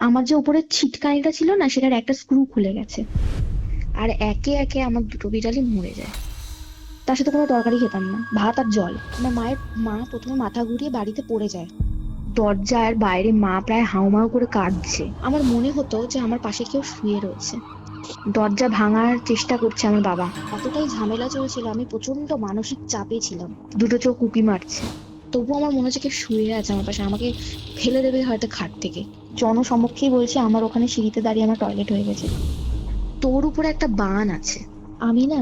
আমার যে উপরে ছিটকানিটা ছিল না, সেটার একটা স্ক্রু খুলে গেছে। আর একে একে আমার দুটো বিড়ালই মরে যায়। তার সাথে কোনো তরকারি খেতাম না, ভাত আর জল। মা প্রথমে মাথা ঘুরিয়ে বাড়িতে পড়ে যায়। দরজার বাইরে মা প্রায় হাউমাউ করে কাঁদছে। আমার মনে হতো যে আমার পাশে কেউ শুয়ে রয়েছে। দরজা ভাঙার চেষ্টা করছে আমার বাবা। এতটাই ঝামেলা চলছিল, আমি প্রচন্ড মানসিক চাপে ছিলাম। দুটো চোখ উঁকি মারছে। তবু আমার মনে হচ্ছে কেউ শুয়ে আছে আমার পাশে, আমাকে ফেলে দেবে হয়তো খাট থেকে। জনসমক্ষেই বলছে, আমার ওখানে সিঁড়িতে দাঁড়িয়ে আমার টয়লেট হয়ে গেছে। তোর উপরে একটা বান আছে। আমি না,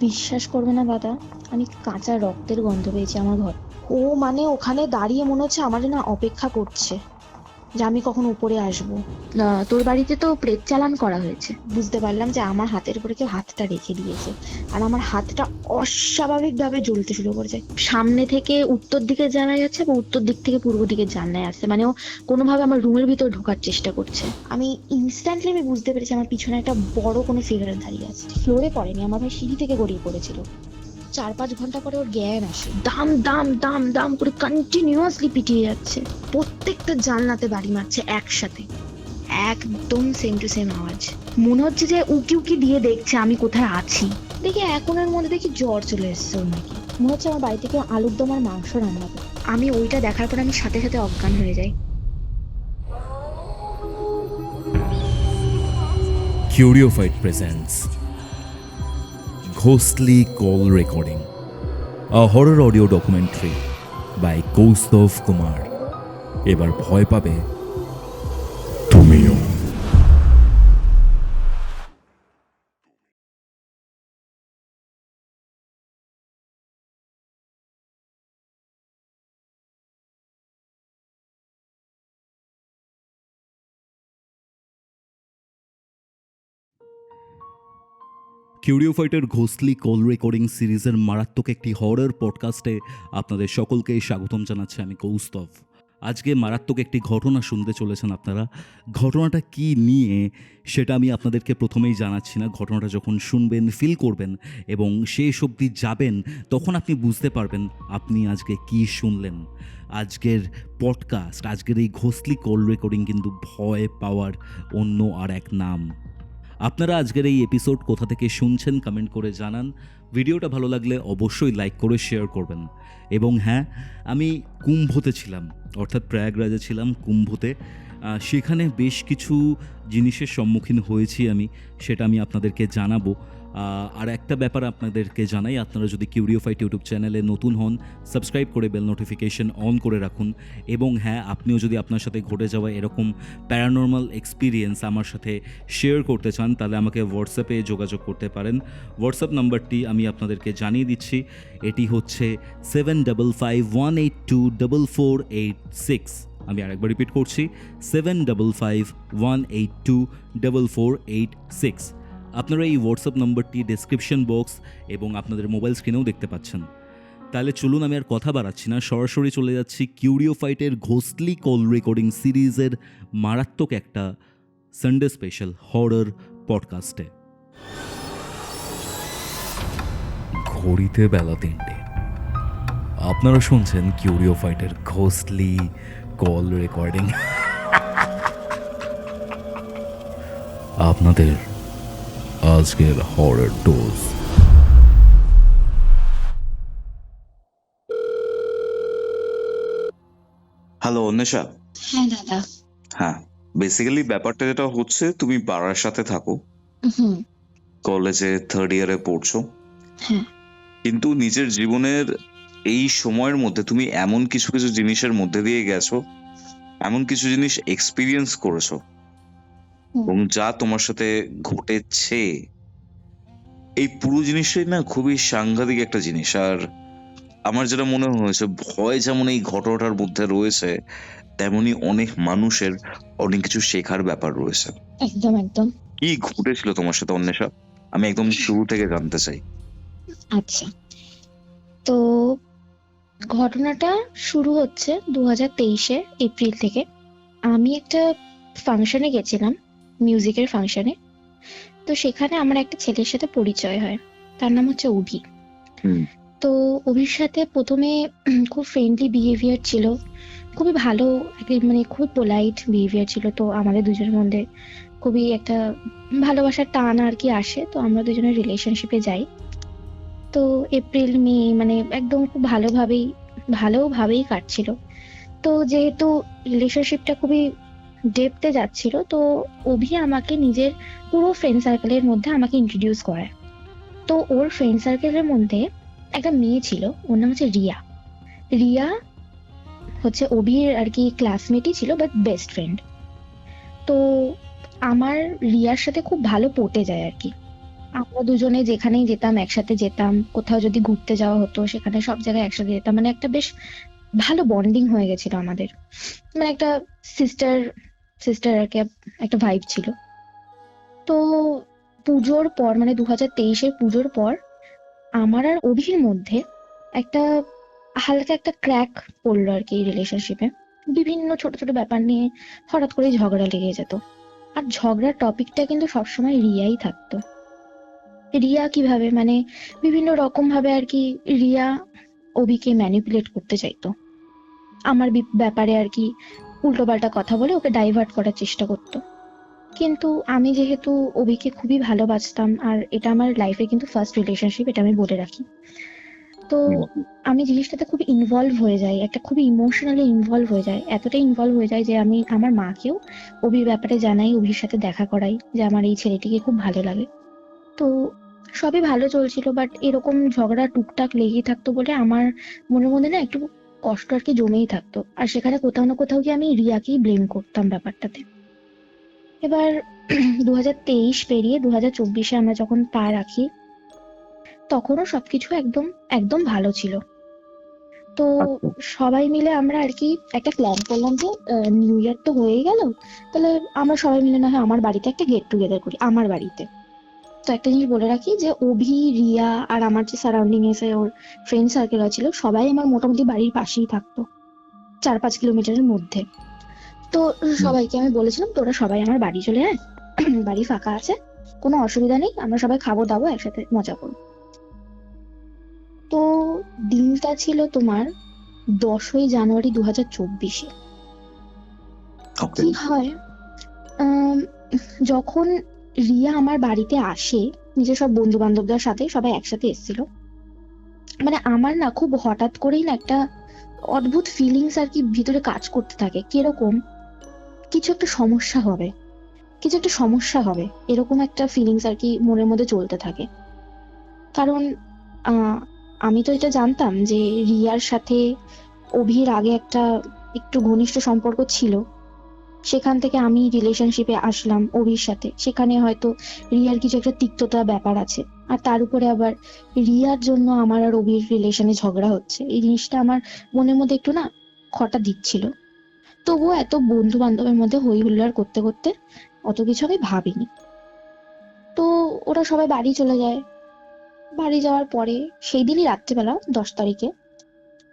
বিশ্বাস করবে না দাদা, আমি কাঁচা রক্তের গন্ধ পেয়েছি আমার ঘর। ও মানে ওখানে দাঁড়িয়ে মনে হচ্ছে আমার না অপেক্ষা করছে যে আমি কখন উপরে আসবো। তোর বাড়িতে তো প্রেত চালান করা হয়েছে। বুঝতে পারলাম যে আমার হাতের উপরে কেউ হাতটা রেখে দিয়েছে। আর আমার হাতটা অস্বাভাবিক ভাবে জ্বলতে শুরু করেছে। সামনে থেকে উত্তর দিকে জানালা যাচ্ছে বা উত্তর দিক থেকে পূর্ব দিকে জানলায় আসছে, মানে ও কোনোভাবে আমার রুমের ভিতর ঢোকার চেষ্টা করছে। আমি বুঝতে পেরেছি আমার পিছনে একটা বড় কোনো ফিগার দাঁড়িয়ে আছে। ফ্লোরে পড়েনি, আমার ভাই সিঁড়ি থেকে গড়িয়ে পড়েছিল। 4-5 ঘন্টা পরে ওর জ্ঞান আসে। দাম দাম দাম দাম করে কন্টিনিউয়াসলি পিটিয়ে যাচ্ছে। প্রত্যেকটা জানলাতে বাড়ি মারছে একসাথে। একদম সেম টু সেম আওয়াজ। মনে হচ্ছে যে উকি উকি দিয়ে দেখছে আমি কোথায় আছি। দেখি এখনের মধ্যে দেখি জ্বর চলে এসছে ওর নাকি। মনে হচ্ছে আমার বাড়ি থেকে আলুর দম আর মাংস রান্না করে। আমি ওইটা দেখার পর আমি সাথে সাথে অজ্ঞান হয়ে যাই। Curiophyte presents Ghostly Call Recording, a horror audio documentary by Kaustav Kumar. এবার ভয় পাবে তুমিও। কিউরিওফাইটের ঘোস্টলি কল রেকর্ডিং সিরিজের মারাত্মক একটি হরর পডকাস্টে আপনাদের সকলকে স্বাগতম জানাচ্ছি আমি কৌস্তভ। আজকে মারাত্মক একটি ঘটনা শুনতে চলেছেন আপনারা। ঘটনাটা কি নিয়ে সেটা আমি আপনাদেরকে প্রথমেই জানাচ্ছি না। ঘটনাটা যখন শুনবেন, ফিল করবেন এবং শেষ অবধি যাবেন, তখন আপনি বুঝতে পারবেন আপনি আজকে কি শুনলেন। আজকের পডকাস্ট, আজকের এই ঘোস্টলি কল রেকর্ডিং কিন্তু ভয় পাওয়ার অন্য আর এক নাম। আপনারা আজকের এই এপিসোড কোথা থেকে শুনছেন কমেন্ট করে জানান। ভিডিওটা ভালো লাগলে অবশ্যই লাইক করে শেয়ার করবেন। এবং হ্যাঁ, আমি কুম্ভতে ছিলাম, অর্থাৎ প্রয়াগরাজে ছিলাম, কুম্ভতে। সেখানে বেশ কিছু জিনিসের সম্মুখীন হয়েছি আমি, সেটা আমি আপনাদেরকে জানাবো। আর একটা ব্যাপার আপনাদেরকে জানাই, আপনারা যদি কিউরিওফাইট ইউটিউব চ্যানেলে নতুন হন, সাবস্ক্রাইব করে বেল নোটিফিকেশন অন করে রাখুন। এবং হ্যাঁ, আপনিও যদি আপনার সাথে ঘটে যাওয়া এরকম প্যারানর্মাল এক্সপিরিয়েন্স আমার সাথে শেয়ার করতে চান, তাহলে আমাকে হোয়াটসঅ্যাপে যোগাযোগ করতে পারেন। হোয়াটসঅ্যাপ নাম্বারটি আমি আপনাদেরকে জানিয়ে দিচ্ছি। এটি হচ্ছে 7551824486। আমি আরেকবার রিপিট করছি, 7551824486। আপনারা এই হোয়াটসঅ্যাপ নম্বরটি ডেসক্রিপশন বক্স এবং আপনাদের মোবাইল স্ক্রিনেও দেখতে পাচ্ছেন। তাহলে চলুন, আমি আর কথা বাড়াচ্ছি না, সরাসরি চলে যাচ্ছি কিউরিওফাইটের ঘোস্টলি কল রেকর্ডিং সিরিজের মারাত্মক একটা সানডে স্পেশাল হরর পডকাস্টে। ঘড়িতে বেলা 3টে। আপনারা শুনছেন কিউরিওফাইটের ঘোস্টলি কল রেকর্ডিং। আপনাদের আজকের হরর ডোজ। হ্যালো অন্বেষা। হ্যাঁ দাদা। হ্যাঁ, বেসিক্যালি ব্যাপারটা যেটা হচ্ছে, তুমি বাড়ার সাথে থাকো, হুম। কলেজে 3rd ইয়ারে পড়ছো, হ্যাঁ। কিন্তু নিজের জীবনের এই সময়ের মধ্যে তুমি এমন কিছু কিছু জিনিসের মধ্যে দিয়ে গেছো, এমন কিছু জিনিস এক্সপিরিয়েন্স করেছো, হুম। এবং যা তোমার সাথে ঘটেছে, এই পুরো জিনিসটাই না খুবই সাংঘাতিক একটা জিনিস। আর আমার যেটা মনে হয়েছে, ভয় যেমন এই ঘটনাটার মধ্যে রয়েছে, তেমনি অনেক মানুষের অনেক কিছু শেখার ব্যাপার রয়েছে। একদম একদম। কি ঘটেছিল তোমার সাথে অন্বেষা? আমি একদম শুরু থেকে জানতে চাই। আচ্ছা, তো ঘটনাটা শুরু হচ্ছে 2023-এর এপ্রিল থেকে। আমি একটা ফাংশনে গেছিলাম, মিউজিকের ফাংশনে। তো সেখানে আমার একটা ছেলের সাথে পরিচয় হয়। তার নাম হচ্ছে অভি। হুম। তো অভির সাথে প্রথমে খুব ফ্রেন্ডলি বিহেভিয়ার ছিল। খুবই ভালো, মানে খুবই পোলাইট বিহেভিয়ার ছিল। তো আমাদের দুজনের মধ্যে খুবই একটা ভালোবাসার টান আর কি আসে, তো আমরা দুজনের রিলেশনশিপে যাই। তো এপ্রিল মে মানে একদম খুব ভালোভাবেই কাটছিল। তো যেহেতু রিলেশনশিপটা খুবই ডেপথে যাচ্ছিল, তো অভি আমাকে নিজের পুরো ফ্রেন্ড সার্কেলের মধ্যে আমাকে ইন্ট্রোডিউস করায়। তো ওর ফ্রেন্ড সার্কেলের মধ্যে একটা মেয়ে ছিল, ওর নাম হচ্ছে রিয়া। রিয়া হচ্ছে অভির আর কি ক্লাসমেটই ছিল, বাট বেস্ট ফ্রেন্ড। তো আমার রিয়ার সাথে খুব ভালো পটে যায় আর কি। আমরা দুজনে যেখানেই যেতাম একসাথে যেতাম, কোথাও যদি ঘুরতে যাওয়া হতো সেখানে সব জায়গায় একসাথে যেতাম, মানে একটা বেশ ভালো বন্ডিং হয়ে গেছিল আমাদের। মানে একটা সিস্টার সিস্টার আর কি, একটা ভাইব ছিল। তো পুজোর পর মানে 2023-এর পুজোর পর আমার আর অভির মধ্যে একটা হালকা একটা ক্র্যাক পড়লো আর কি এই রিলেশনশিপে। বিভিন্ন ছোট ছোট ব্যাপার নিয়ে হঠাৎ করে ঝগড়া লেগে যেত। আর ঝগড়ার টপিকটা কিন্তু সবসময় রিয়াই থাকতো। রিয়া কিভাবে মানে বিভিন্ন রকম ভাবে আর কি রিয়া অভিকে ম্যানিপুলেট করতে চাইতো আমার ব্যাপারে আর কি, উল্টোপাল্টা কথা বলে ওকে ডাইভার্ট করার চেষ্টা করতো। কিন্তু আমি যেহেতু অভিকে খুবই ভালোবাসতাম, আর এটা আমার লাইফে কিন্তু ফার্স্ট রিলেশনশিপ, এটা আমি বলে রাখি। তো আমি জিনিসটাতে খুব ইনভলভ হয়ে যাই, একটা খুবই ইমোশনালি ইনভলভ হয়ে যায়, এতটাই ইনভলভ হয়ে যায় যে আমি আমার মাকেও অভির ব্যাপারে জানাই, অভির সাথে দেখা করাই যে আমার এই ছেলেটিকে খুব ভালো লাগে। তো সবই ভালো চলছিল, বাট এরকম ঝগড়া টুকটাক লেগেই থাকতো বলে আমার মনের মধ্যে না একটু কষ্ট আর কি জমেই থাকতো। আর সেখানে কোথাও না কোথাও গিয়ে আমি রিয়াকেই ব্লেম করতাম ব্যাপারটাতে। এবার 2023 পেরিয়ে 2024-এ আমরা যখন পা রাখি, তখনও সবকিছু একদম একদম ভালো ছিল। তো সবাই মিলে আমরা আর কি একটা প্ল্যান করলাম যে নিউ ইয়ার তো হয়েই গেল, তাহলে আমরা সবাই মিলে না হয় আমার বাড়িতে একটা গেট টুগেদার করি, আমার বাড়িতে। তো একটা জিনিস বলে রাখি যে অভি, রিয়া আর আমার যে সারাউন্ডিং এসে ওর ফ্রেন্ড সার্কেল ছিল, সবাই আমার মোটামুটি বাড়ির পাশেই থাকতো, 4-5 কিলোমিটারের মধ্যে। তো সবাইকে আমি বলেছিলাম তোরা সবাই আমার বাড়ি চলে আয়, বাড়ি ফাঁকা আছে, কোনো অসুবিধা নেই, আমরা সবাই খাবো দাবো একসাথে মজা করবো। তো দিনটা ছিল তোমার 10ই জানুয়ারি 2024-এ। ওকে। কি হয়, আম, যখন রিয়া আমার বাড়িতে আসে নিজের সব বন্ধু বান্ধবদের সাথে, সবাই একসাথে এসেছিল, মানে আমার না খুব হঠাৎ করেই না একটা অদ্ভুত ফিলিংস আর কি ভিতরে কাজ করতে থাকে, কিরকম কিছু একটা সমস্যা হবে, কিছু একটা সমস্যা হবে, এরকম একটা ফিলিংস আর কি মনের মধ্যে চলতে থাকে। কারণ আহ আমি তো এটা জানতাম যে রিয়ার সাথে অভির আগে একটা একটু ঘনিষ্ঠ সম্পর্ক ছিল, সেখান থেকে আমি রিলেশনশিপে আসলাম অভির সাথে, সেখানে হয়তো রিয়ার কিছু একটা তিক্ততা ব্যাপার আছে। আর তার উপরে আবার রিয়ার জন্য আমার আর অভির রিলেশনে ঝগড়া হচ্ছে, এই জিনিসটা আমার মনের মধ্যে একটু না খটা দিচ্ছিল। তবুও এত বন্ধু বান্ধবের মধ্যে হই হুল্লোড় করতে করতে অত কিছু আমি ভাবিনি। তো ওরা সবাই বাড়ি চলে যায়। বাড়ি যাওয়ার পরে সেই দিনই রাত্রিবেলা 10 তারিখে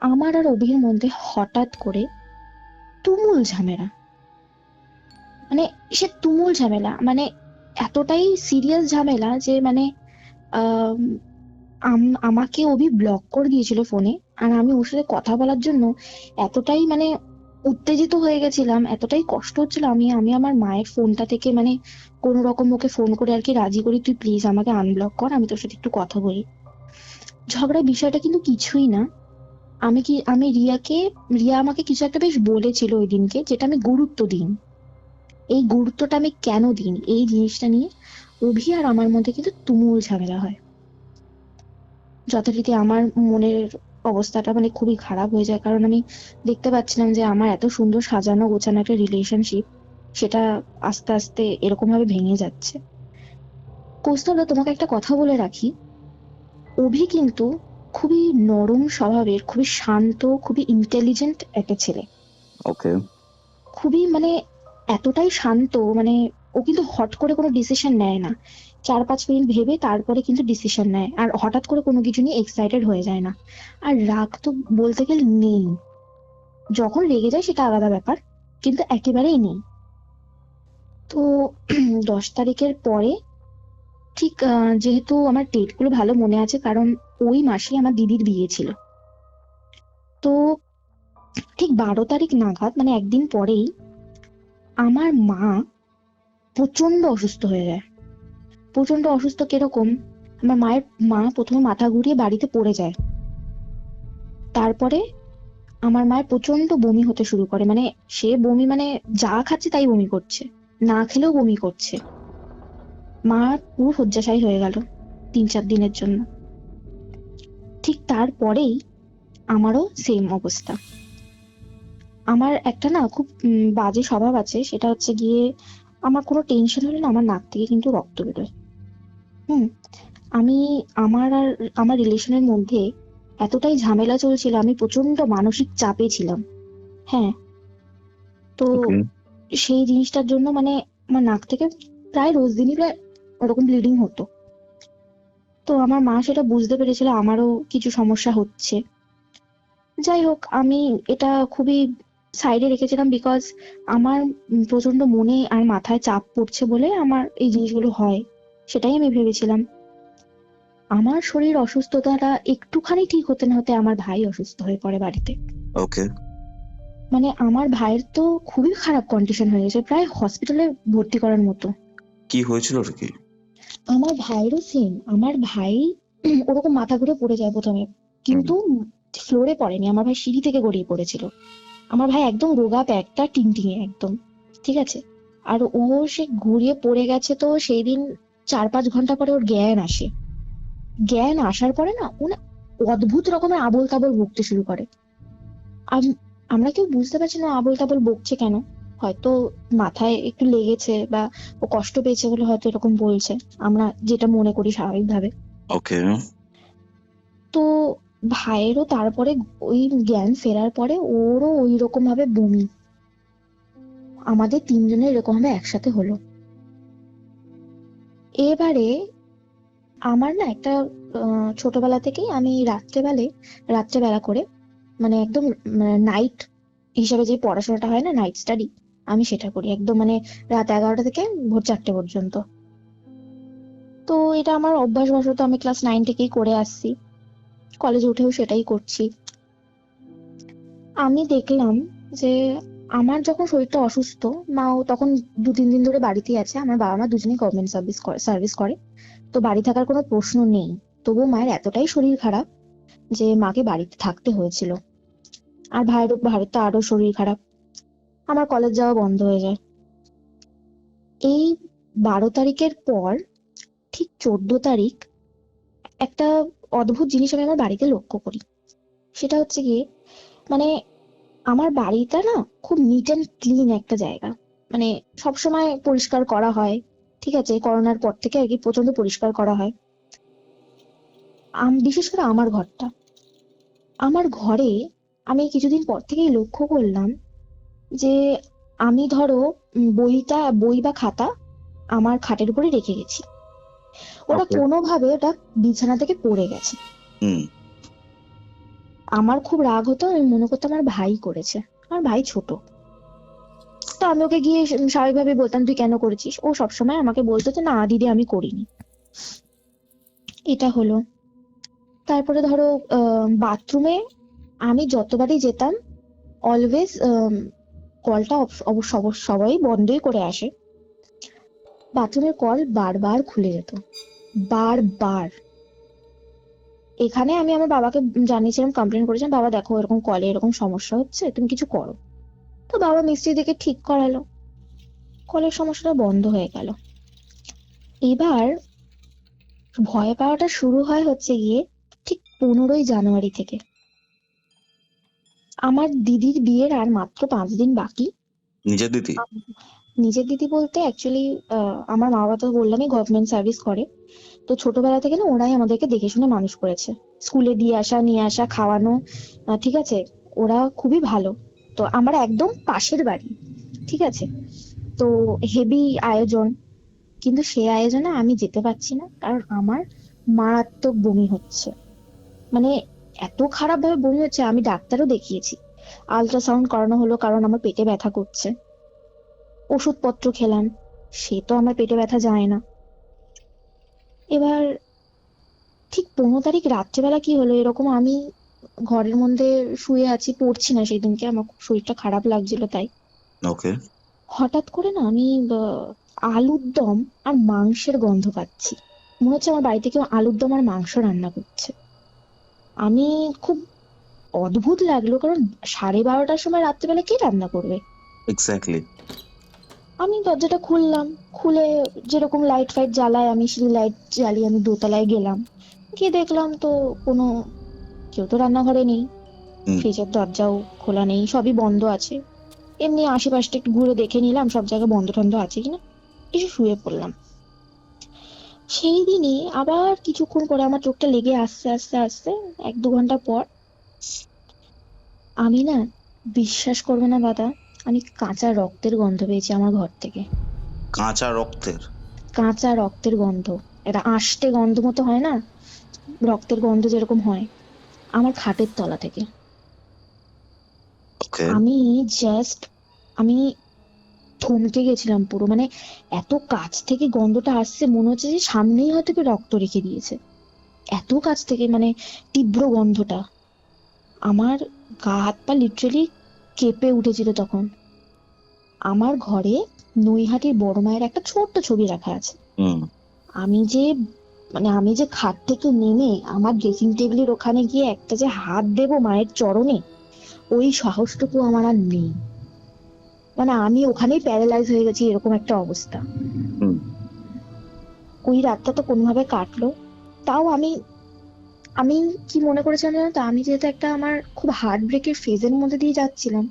আমার আর অভির মধ্যে হঠাৎ করে তুমুল ঝামেলা। মানে সে তুমুল ঝামেলা মানে এতটাই সিরিয়াস ঝামেলা যে মানে আম, আমাকে অভি ব্লক করে দিয়েছিল ফোনে। আর আমি ওর সাথে কথা বলার জন্য এতটাই মানে উত্তেজিত হয়ে গেছিলাম, এতটাই কষ্ট হচ্ছিল, আমি আমি আমার মায়ের ফোনটা থেকে মানে কোনো রকম ওকে ফোন করে আর কি রাজি করি, তুই প্লিজ আমাকে আনব্লক কর, আমি তোর সাথে একটু কথা বলি। ঝগড়ার বিষয়টা কিন্তু কিছুই না। রিয়া আমাকে কিছু একটা বেশ বলেছিল ওই দিনকে, যেটা আমি গুরুত্ব দিই। এই গুরুত্বটা আমি কেন দিই এই জিনিসটা নিয়ে অভি আর আমার মধ্যে কিন্তু তুমুল ঝামেলা হয়। যথারীতি আমার মনের অবস্থাটা মানে খুবই খারাপ হয়ে যায়, কারণ আমি দেখতে পাচ্ছিলাম যে আমার এত সুন্দর সাজানো গোছানো একটা রিলেশনশিপ, সেটা আস্তে আস্তে এরকম ভাবে ভেঙে যাচ্ছে। কৌস্তভদা, তোমাকে একটা কথা বলে রাখি, অভি কিন্তু খুবই নরম স্বভাবের, খুবই শান্ত, খুবই ইন্টেলিজেন্ট একটা ছেলে। ওকে। খুবই মানে এতটাই শান্ত, মানে ও কিন্তু হট করে কোনো ডিসিশন নেয় না, 4-5 মিনিট ভেবে তারপরে কিন্তু ডিসিশন নেয়, আর হঠাৎ করে কোনো কিছু নিয়ে এক্সাইটেড হয়ে যায় না। আর রাগ তো বলতে গেলে নেই, যখন রেগে যায় সেটা আলাদা ব্যাপার, কিন্তু একেবারেই নেই। তো 10 তারিখের পরে ঠিক যেহেতু আমার ডেট গুলো ভালো মনে আছে, কারণ ওই মাসে আমার দিদির বিয়ে ছিল। তো ঠিক 12 তারিখ নাগাদ, মানে একদিন পরেই আমার মা প্রচন্ড অসুস্থ হয়ে যায়। প্রচন্ড অসুস্থ কিরকম, আমার মা প্রথমে মাথা ঘুরিয়ে বাড়িতে পড়ে যায়। তারপরে আমার মায়ের প্রচন্ড বমি হতে শুরু করে, মানে সে বমি মানে যা খাচ্ছে তাই বমি করছে, না খেলেও বমি করছে। মা পুরো শয্যাশায়ী হয়ে গেল 3-4 দিনের জন্য। ঠিক তারপরেই আমারও সেম অবস্থা। আমার একটা না খুব বাজে স্বভাব আছে, সেটা হচ্ছে গিয়ে আমার কোনো টেনশন হলে না আমার নাক থেকে কিন্তু রক্ত বেরোয়। হুম। আমি আর আমার রিলেশনের মধ্যে এতটাই ঝামেলা চলছিল, আমি প্রচন্ড মানসিক চাপে ছিলাম। হ্যাঁ। তো ওকে। সেই জিনিসটার জন্য মানে আমার নাক থেকে প্রায় রোজ দিনই প্রায় ওরকম ব্লিডিং হতো। তো আমার মা সেটা বুঝতে পেরেছিল আমারও কিছু সমস্যা হচ্ছে। যাই হোক, আমি এটা খুবই সাইডে রেখেছিলাম, বিকজ আমার প্রচন্ড মনে আর মাথায় চাপ পড়ছে বলে আমার এই জিনিসগুলো হয়, সেটাই আমি ভেবেছিলাম। আমার শরীর অসুস্থতাটা একটুখানি ঠিক হতে না হতে আমার ভাই অসুস্থ হয়ে পড়ে বাড়িতে। ওকে। মানে আমার ভাইয়ের তো খুবই খারাপ কন্ডিশন হয়ে গেছে, প্রায় হসপিটালে ভর্তি করার মতো। কি হয়েছিল আর কি? আমার ভাইয়েরও সেম। আমার ভাই ওরকম মাথা ঘুরে পড়ে যায় প্রথমে, হুম। কিন্তু ফ্লোরে পড়েনি, আমার ভাই সিঁড়ি থেকে গড়িয়ে পড়েছিল। আমার ভাই একদম রোগা প্যাকটা, টিংটিঙে একদম, ঠিক আছে। আর ও সে ঘুরিয়ে পড়ে গেছে, তো সেই দিন 4-5 ঘন্টা পরে ওর জ্ঞান আসে। জ্ঞান আসার পরে না ও না অদ্ভুত রকমের আবোল তাবোল বকতে শুরু করে। আমরা কেউ বুঝতে পারছি না ও আবোল তাবোল বকছে কেন। হয়তো মাথায় একটু লেগেছে বা ও কষ্ট পেয়েছে বলে হয়তো এরকম বলছে, আমরা যেটা মনে করি স্বাভাবিকভাবে। ওকে। তো ভাইয়েরও তারপরে ওই জ্ঞান ফেরার পরে ওরও ওই রকম ভাবে বমি, আমাদের তিনজনের এরকম ভাবে একসাথে হলো। এবারে আমার না একটা ছোটবেলা থেকেই আমি রাত্রেবেলা করে, মানে একদম নাইট হিসাবে যে পড়াশোনাটা হয় না, নাইট স্টাডি, আমি সেটা করি একদম, মানে রাত 11টা থেকে ভোর 4টে পর্যন্ত। তো এটা আমার অভ্যাসবশত আমি ক্লাস 9 থেকেই করে আসছি, কলেজে উঠেও সেটাই করছি। আমি দেখলাম যে আমার যখন শরীরটা অসুস্থ, মাও তখন 2-3 দিন ধরে বাড়িতেই আছে, আমার বাবা মা দুজনেই গভর্নমেন্ট সার্ভিস করে, তো বাড়ি থাকার কোনো প্রশ্ন নেই। তবুও মায়ের এতটাই শরীর খারাপ যে মাকে বাড়িতে থাকতে হয়েছিল। আর ভাইয়ের তো আরো শরীর খারাপ, আমার কলেজ যাওয়া বন্ধ হয়ে যায়। এই 12 তারিখের পর ঠিক 14 তারিখ একটা অদ্ভুত জিনিস আমি আমার বাড়িতে লক্ষ্য করি। সেটা হচ্ছে গিয়ে, মানে আমার বাড়িটা না খুব নিট অ্যান্ড ক্লিন একটা জায়গা, মানে সবসময় পরিষ্কার করা হয়, ঠিক আছে, করোনার পর থেকে আর কি প্রচন্ড পরিষ্কার করা হয়। বিশেষ করে আমার ঘরে আমি কিছুদিন পর থেকেই লক্ষ্য করলাম যে আমি ধরো বই বা খাতা আমার খাটের উপরে রেখে গেছি, ওটা ওকে। কোনোভাবে ওটা বিছানা থেকে পড়ে গেছে। হুম। আমার খুব রাগ হতো, আমি মনে করতাম আমার ভাই করেছে। আমার ভাই ছোট, তো আমি ওকে গিয়ে স্বাভাবিকভাবে বলতাম তুই কেন করেছিস, ও সবসময় আমাকে বলতো যে না দিদি আমি করিনি। এটা হলো। তারপরে ধরো বাথরুমে আমি যতবারই যেতাম অলওয়েজ কলটা সবাই বন্ধই করে আসে, বাথরুমের কল বারবার খুলে যেত, বারবার। এখানে আমি আমার বাবাকে জানিয়েছিলাম, কমপ্লেন করেছিলাম, বাবা দেখো এরকম কলে এরকম সমস্যা হচ্ছে, তুমি কিছু করো। তো বাবা মিস্ত্রি দেখে ঠিক করালো, কলের সমস্যাটা বন্ধ হয়ে গেল। এবার ভয় পাওয়াটা শুরু হয় হচ্ছে গিয়ে ঠিক 15ই জানুয়ারি থেকে। আমার দিদির বিয়ের আর মাত্র 5 দিন বাকি। নিজের দিদি? নিজের দিদি বলতে অ্যাকচুয়ালি আমার মা বাবা তো বললামই গভর্নমেন্ট সার্ভিস করে, তো ছোটবেলা থেকে না ওরাই আমাদেরকে দেখে শুনে মানুষ করেছে, স্কুলে দিয়ে আসা নিয়ে আসা খাওয়ানো, ঠিক আছে, ওরা খুবই ভালো। তো আমরা একদম পাশের বাড়ি, ঠিক আছে, তো হেভি আয়োজন। কিন্তু সে আয়োজনে আমি যেতে পারছি না, কারণ আমার মারাত্মক বমি হচ্ছে, মানে এত খারাপ ভাবে বমি হচ্ছে, আমি ডাক্তারও দেখিয়েছি, আল্ট্রাসাউন্ড করানো হলো কারণ আমার পেটে ব্যথা করছে, ওষুধপত্র খেলাম, সে তো আমার পেটে ব্যথা যায় না। এবার ঠিক 15 তারিখ রাত্রেবেলা কি হলো, এরকম আমি ঘরের মধ্যে শুয়ে আছি, পড়ছি না সেদিনকে, আমার খুব শরীরটা খারাপ লাগছিল তাই। ওকে। হঠাৎ করে না আমি আলুর দম আর মাংসের গন্ধ পাচ্ছি। মনে হচ্ছে আমার বাড়িতে কেউ আলুর দম আর মাংস রান্না করছে। আমি খুব অদ্ভুত লাগলো, কারণ 12:30টার সময় রাত্রিবেলা কে রান্না করবে। এক্স্যাক্টলি। আমি দরজাটা খুললাম, খুলে যেরকম লাইট ফাইট জ্বালায় আমি সেই লাইট জ্বালিয়ে আমি দোতলায় গেলাম। গিয়ে দেখলাম তো কোনো কেউ তো রান্নাঘরে নেই, হুম। ফ্রিজের দরজাও খোলা নেই, সবই বন্ধ আছে। এমনি আশেপাশটা একটু ঘুরে দেখে নিলাম সব জায়গায় বন্ধ টন্ধ আছে কিনা, এসে শুয়ে পড়লাম। সেই দিনই আবার কিছুক্ষণ পরে আমার চোখটা লেগে আস্তে আস্তে আস্তে 1-2 ঘন্টা পর আমি না, বিশ্বাস করবে না দাদা, আমি কাঁচা রক্তের গন্ধ পেয়েছি আমার ঘর থেকে। কাঁচা রক্তের? কাঁচা রক্তের গন্ধ, এটা আষ্টে গন্ধ মতো হয় না, রক্তের গন্ধ যেরকম হয়, আমার খাটের তলা থেকে। ওকে। আমি জাস্ট, আমি থমকে গেছিলাম পুরো, মানে এত কাছ থেকে গন্ধটা আসছে, মনে হচ্ছে যে সামনেই হয়তো কেউ রক্ত রেখে দিয়েছে, এত কাছ থেকে, মানে তীব্র গন্ধটা। আমার গা হাত পা লিটারালি কেঁপে উঠেছিল তখন। আমার ঘরে নৈহাটির বড় মায়ের একটা ছোট্ট ছবি রাখা আছে। হুম। আমি যে, মানে আমি যে খাট থেকে নেমে আমার ড্রেসিং টেবিলের ওখানে গিয়ে একটা যে হাত দেবো মায়ের চরণে, ওই সাহসটুকু আমার আর নেই। মানে আমি ওখানেই প্যারালাইজ হয়ে গেছি, এরকম একটা অবস্থা। হুম। ওই রাতটা তো কোনোভাবে কাটলো। তাও আমি আমি কি মনে করেছিলাম জানো তো, আমি যেহেতু একটা আমার খুব হার্ট ব্রেকের ফেজের মধ্যে দিয়ে যাচ্ছিলাম,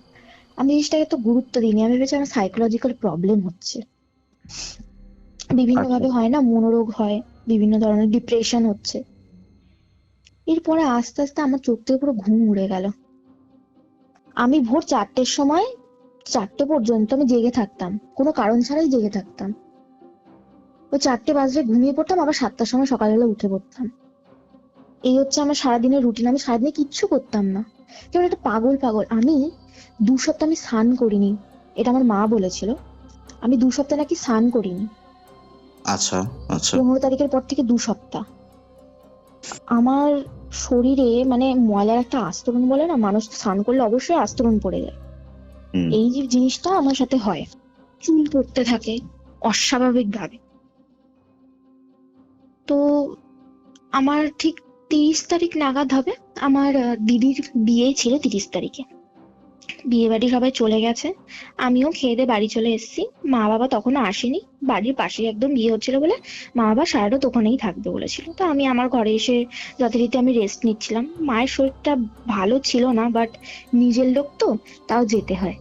আমি জিনিসটাকে তো গুরুত্ব দিইনি। আমি ভেবেছি আমার সাইকোলজিক্যাল প্রবলেম হচ্ছে, বিভিন্ন আচ্ছা। ভাবে হয় না, মনোরোগ হয়, বিভিন্ন ধরনের ডিপ্রেশন হচ্ছে। এরপরে আস্তে আস্তে আমার চোখ থেকে পুরো ঘুম উড়ে গেল। আমি ভোর 4টের সময়, 4টে পর্যন্ত আমি জেগে থাকতাম, কোনো কারণ ছাড়াই জেগে থাকতাম। ওই 4টে বাজলে ঘুমিয়ে পড়তাম, আবার 7টার সময় সকালবেলা উঠে পড়তাম। এই হচ্ছে আমার সারাদিনের রুটিন। আমি সারাদিনে কিচ্ছু করতাম না, কেমন একটা পাগল পাগল। আমি 2 সপ্তাহ আমি স্নান করিনি, এটা আমার মা বলেছিল। আমি 2 সপ্তাহ নাকি স্নান করিনি। আচ্ছা। আচ্ছা। 15 তারিখের পর থেকে 2 সপ্তাহ আমার শরীরে, মানে ময়লার একটা আস্তরণ বলে না, মানুষ স্নান করলে অবশ্যই আস্তরণ পড়ে যায়, হুম। এই যে জিনিসটা আমার সাথে হয়। চুল পড়তে থাকে অস্বাভাবিক ভাবে। তো আমার ঠিক 30 তারিখ নাগাদ হবে, আমার দিদির বিয়ে ছিল 30 তারিখে। বিয়ে বাড়ি সবাই চলে গেছে, আমিও খেয়ে দিয়ে বাড়ি চলে এসেছি। মা বাবা তখনো আসেনি, বাড়ির পাশেই একদম বিয়ে হচ্ছিল বলে মা বাবা সারা রাত ওখানেই থাকবে বলেছিল। তো আমি আমার ঘরে এসে যথারীতি আমি রেস্ট নিচ্ছিলাম। মায়ের শরীরটা ভালো ছিল না, বাট নিজের লোক তো, তাও যেতে হয়।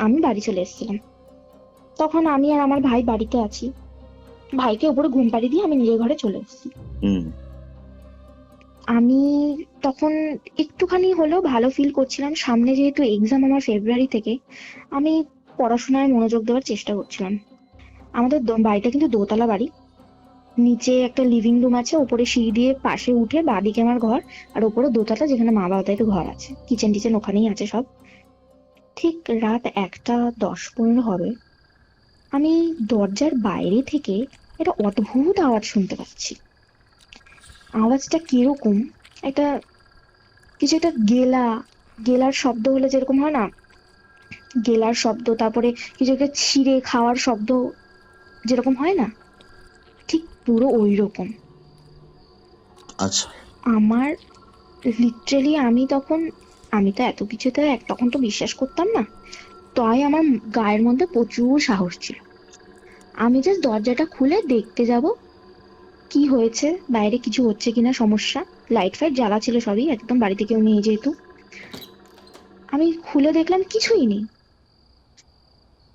আমি বাড়ি চলে এসেছিলাম, তখন আমি আর আমার ভাই বাড়িতে আছি। ভাইকে উপরে ঘুম পাড়িয়ে দিয়ে আমি নিজের ঘরে চলে এসেছি। হুম। আমি তখন একটুখানি হলেও ভালো ফিল করছিলাম, সামনে যেহেতু এক্সাম আমার ফেব্রুয়ারি থেকে, আমি পড়াশোনায় মনোযোগ দেওয়ার চেষ্টা করছিলাম। আমাদের বাড়িটা কিন্তু দোতলা বাড়ি, নিচে একটা লিভিং রুম আছে, উপরে সিঁড়ি দিয়ে পাশে উঠে বাঁদিকে আমার ঘর, আর উপরে দোতলা যেখানে মা বাবাদের ঘর আছে, কিচেন টিচেন ওখানেই আছে সব। ঠিক রাত 1:10-15 হবে, আমি দরজার বাইরে থেকে একটা অদ্ভুত আওয়াজ শুনতে পাচ্ছি। আওয়াজটা কিরকম, একটা কিছু একটা গেলার শব্দ হলে যেরকম হয় না, গেলার শব্দ, তারপরে কিছু একটা ছিঁড়ে খাওয়ার শব্দ যেরকম হয় না, ঠিক পুরো ওই রকম। আচ্ছা। আমার লিটারেলি, আমি তো এত কিছুতে তখন তো বিশ্বাস করতাম না, তাই আমার গায়ের মধ্যে প্রচুর সাহস ছিল। আমি জাস্ট দরজাটা খুলে দেখতে যাব কি হয়েছে, বাইরে কিছু হচ্ছে কিনা, সমস্যা। লাইট ফাইট জ্বালা ছিল সবই, একদম বাড়িতে কেউ নেই যেহেতু। আমি খুলে দেখলাম কিছুই নেই,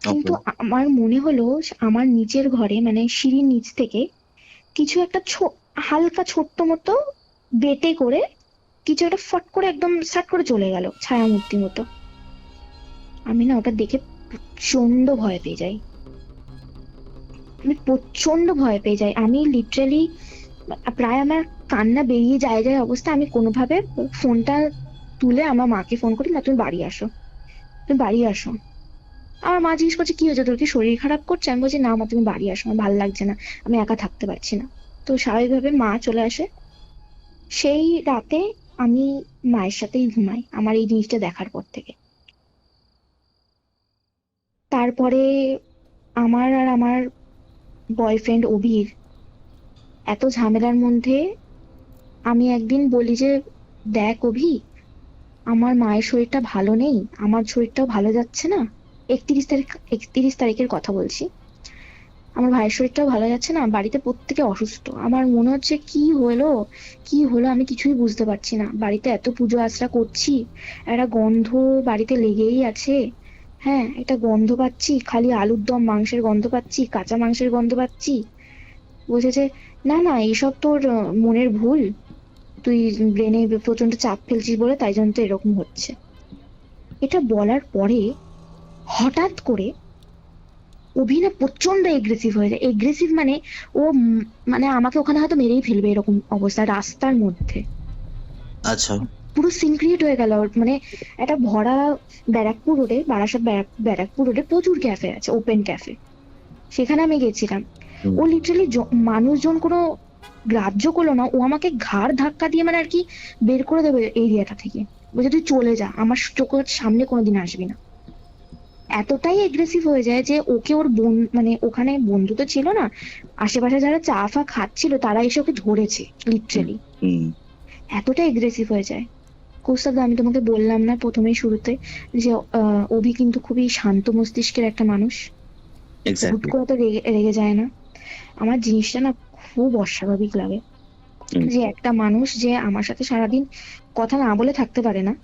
কিন্তু ওকে। আমার মনে হলো আমার নিচের ঘরে, মানে সিঁড়ির নিচ থেকে কিছু একটা হালকা ছোট্ট মতো বেটে করে কিছু একটা ফট করে একদম সাট করে চলে গেল, ছায়া মূর্তি মতো। আমি না ওটা দেখে প্রচন্ড ভয় পেয়ে যাই, আমি প্রচন্ড ভয় পেয়ে যাই। আমি লিটারালি প্রায় আমার কান্না বেরিয়ে যায় যায় অবস্থা। আমি কোনোভাবে ফোনটা তুলে আমার মাকে ফোন করি, না তুমি বাড়ি আসো, তুমি বাড়ি আসো। আমার মা জিজ্ঞেস করছে কি হয়েছে, তোর কি শরীর খারাপ করছে? আমি বলছি না মা, তুমি বাড়ি আসো, আমার ভালো লাগছে না, আমি একা থাকতে পারছি না। তো স্বাভাবিকভাবে মা চলে আসে। সেই রাতে আমি মায়ের সাথেই ঘুমাই আমার এই জিনিসটা দেখার পর থেকে। তারপরে আমার আর আমার বয়ফ্রেন্ড অভির এত ঝামেলার মধ্যে আমি একদিন বলি যে, দেখ অভি, আমার মায়ের শরীরটা ভালো নেই, আমার শরীরটাও ভালো যাচ্ছে না। 31 তারিখের কথা বলছি। আমার ভাইয়ের শরীরটাও ভালো যাচ্ছে না, বাড়িতে প্রত্যেকে অসুস্থ, আমার মনে হচ্ছে কি হলো কি হলো আমি কিছুই বুঝতে পারছি না। বাড়িতে এত পুজো আচরা করছি, একটা গন্ধ বাড়িতে লেগেই আছে। হ্যাঁ, একটা গন্ধ পাচ্ছি, খালি আলুর দম মাংসের গন্ধ পাচ্ছি, কাঁচা মাংসের গন্ধ পাচ্ছি। বলছে যে, না না এইসব তোর মনের ভুল, তুই ব্রেনে প্রচন্ড চাপ ফেলছিস বলে তাই জন্য তো এরকম হচ্ছে। এটা বলার পরে হঠাৎ করে অভি না প্রচন্ড এগ্রেসিভ হয়ে যায়। এগ্রেসিভ মানে ও মানে আমাকে ওখানে হয়তো মেরেই ফেলবে এরকম অবস্থা রাস্তার মধ্যে। আচ্ছা। পুরো সিন ক্রিয়েট হয়ে গেল ওর। মানে একটা ভরা ব্যারাকপুর রোডে, বারাসাত ব্যারাকপুর রোডে প্রচুর ক্যাফে আছে, ওপেন ক্যাফে, সেখানে আমি গেছিলাম। ও লিটারালি মানুষজন কোনো গ্রাহ্য করলো না, ও আমাকে ঘাড় ধাক্কা দিয়ে মানে আর কি বের করে দেবে এরিয়াটা থেকে। বলছে তুই চলে যা, আমার চোখের সামনে কোনোদিন আসবি না। এতটাই এগ্রেসিভ হয়ে যায় যে ওকে ওর মানে ওখানে বন্ধু তো ছিল না, আশেপাশে যারা চা ফা খাচ্ছিল তারা এসে ওকে ধরেছে লিটারালি। এতটা এগ্রেসিভ হয়ে যায়। কৌস্তব, আমি তোমাকে বললাম না প্রথমেই শুরুতে যে অভি কিন্তু খুবই শান্ত মস্তিষ্কের একটা মানুষ, হুট করে তো রেগে রেগে যায় না। আমার জিনিসটা না খুব অস্বাভাবিক লাগে যে একটা মানুষ যে আমার সাথে সারাদিন কথা না বলে থাকতে পারে না,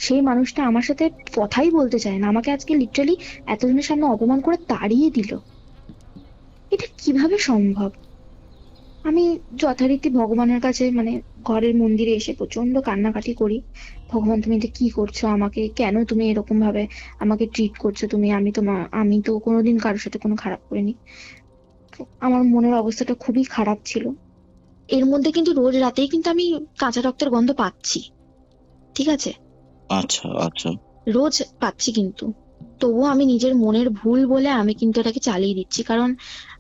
সেই মানুষটা আমার সাথে কথাই বলতে চায় না, আমাকে আজকে লিটারালি এতজনের সামনে অপমান করে তাড়িয়ে দিল। এটা কিভাবে সম্ভব? আমি যথারীতি ভগবানের কাছে মানে ঘরের মন্দিরে এসে প্রচন্ড কান্নাকাটি করি, ভগবান তুমি এটা কি করছো আমাকে, কেন তুমি এরকম ভাবে আমাকে ট্রিট করছো তুমি, আমি তো কোনোদিন কারোর সাথে কোনো খারাপ করিনি। তো আমার মনের অবস্থাটা খুবই খারাপ ছিল। এর মধ্যে কিন্তু রোজ রাতেই কিন্তু আমি কাঁচা রক্তের গন্ধ পাচ্ছি, ঠিক আছে, আচ্ছা আচ্ছা। রোজ পাচ্ছি, কিন্তু তবুও আমি নিজের মনের ভুল বলে আমি কিন্তু এটাকে চালিয়ে দিচ্ছি। কারণ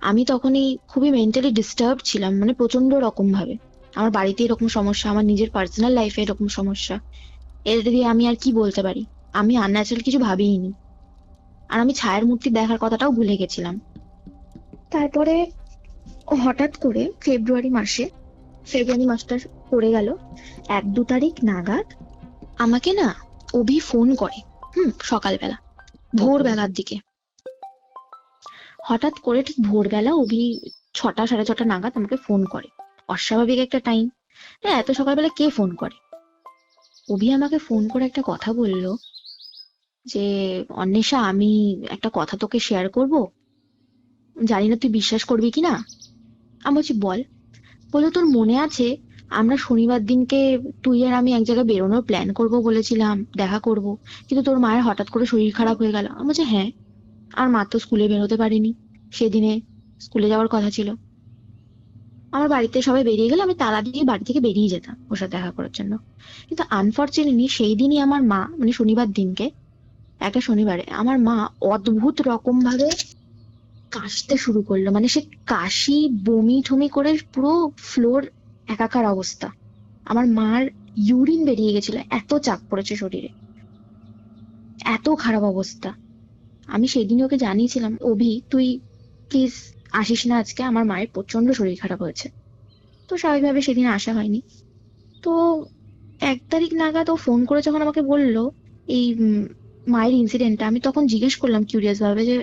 আমি তখনই খুবই মেন্টালি ডিস্টার্ব ছিলাম, মানে প্রচন্ড রকম ভাবে। আমার বাড়িতে এরকম সমস্যা, আমার নিজের পার্সোনাল লাইফে এরকম সমস্যা, এর দিয়ে আমি আর কি বলতে পারি? আমি আনন্যাচারাল কিছু ভাবিইনি। আর আমি ছায়ার মূর্তি দেখার কথাটাও ভুলে গেছিলাম। তারপরে হঠাৎ করে ফেব্রুয়ারি মাসটা পড়ে গেল, 1-2 তারিখ নাগাদ আমাকে না অভি ফোন করে। সকালবেলা, ভোরবেলার দিকে, হঠাৎ করে ঠিক ভোরবেলা অভি 6টা 6:30 নাগাদ আমাকে ফোন করে। অস্বাভাবিক একটা টাইম, এত সকালবেলা কে ফোন করে? অভি আমাকে ফোন করে একটা কথা বলল যে, অন্বেষা আমি একটা কথা তোকে শেয়ার করব, জানি না তুই বিশ্বাস করবি কিনা। আমি বলছি বল। বললো তোর মনে আছে আমরা শনিবার দিনকে তুই আর আমি এক জায়গায় বেরোনোর প্ল্যান করব বলেছিলাম, দেখা করব, কিন্তু তোর মায়ের হঠাৎ করে শরীর খারাপ হয়ে গেল। আমি বলছি হ্যাঁ, আর মা তো স্কুলে বেরোতে পারিনি, সেদিনে স্কুলে যাওয়ার কথা ছিল। আমার বাড়িতে সবাই বেরিয়ে গেলে আমি তালা দিয়ে বাড়ি থেকে বেরিয়ে যেতাম ওর সাথে দেখা করার জন্য। কিন্তু আনফর্চুনেটলি সেই দিনই আমার মা, মানে শনিবার দিনকে, একটা শনিবারে আমার মা অদ্ভুত রকম ভাবে কাশতে শুরু করলো। মানে সে কাশি বমি ঠমি করে পুরো ফ্লোর একাকার অবস্থা। আমার মার ইউরিন বেরিয়ে গেছিল, এত চাপ পড়েছে শরীরে, এত খারাপ অবস্থা। আমি সেদিন ওকে জানিয়েছিলাম, অভি তুই প্লিজ আসিস না আজকে, আমার মায়ের প্রচন্ড শরীর খারাপ হয়েছে। তো স্বাভাবিকভাবে সেদিন আসা হয়নি। তো 1 তারিখ নাগাদ ও ফোন করে যখন আমাকে বললো এই মায়ের ইনসিডেন্টটা, আমি তখন জিজ্ঞেস করলাম কিউরিয়াস ভাবে যে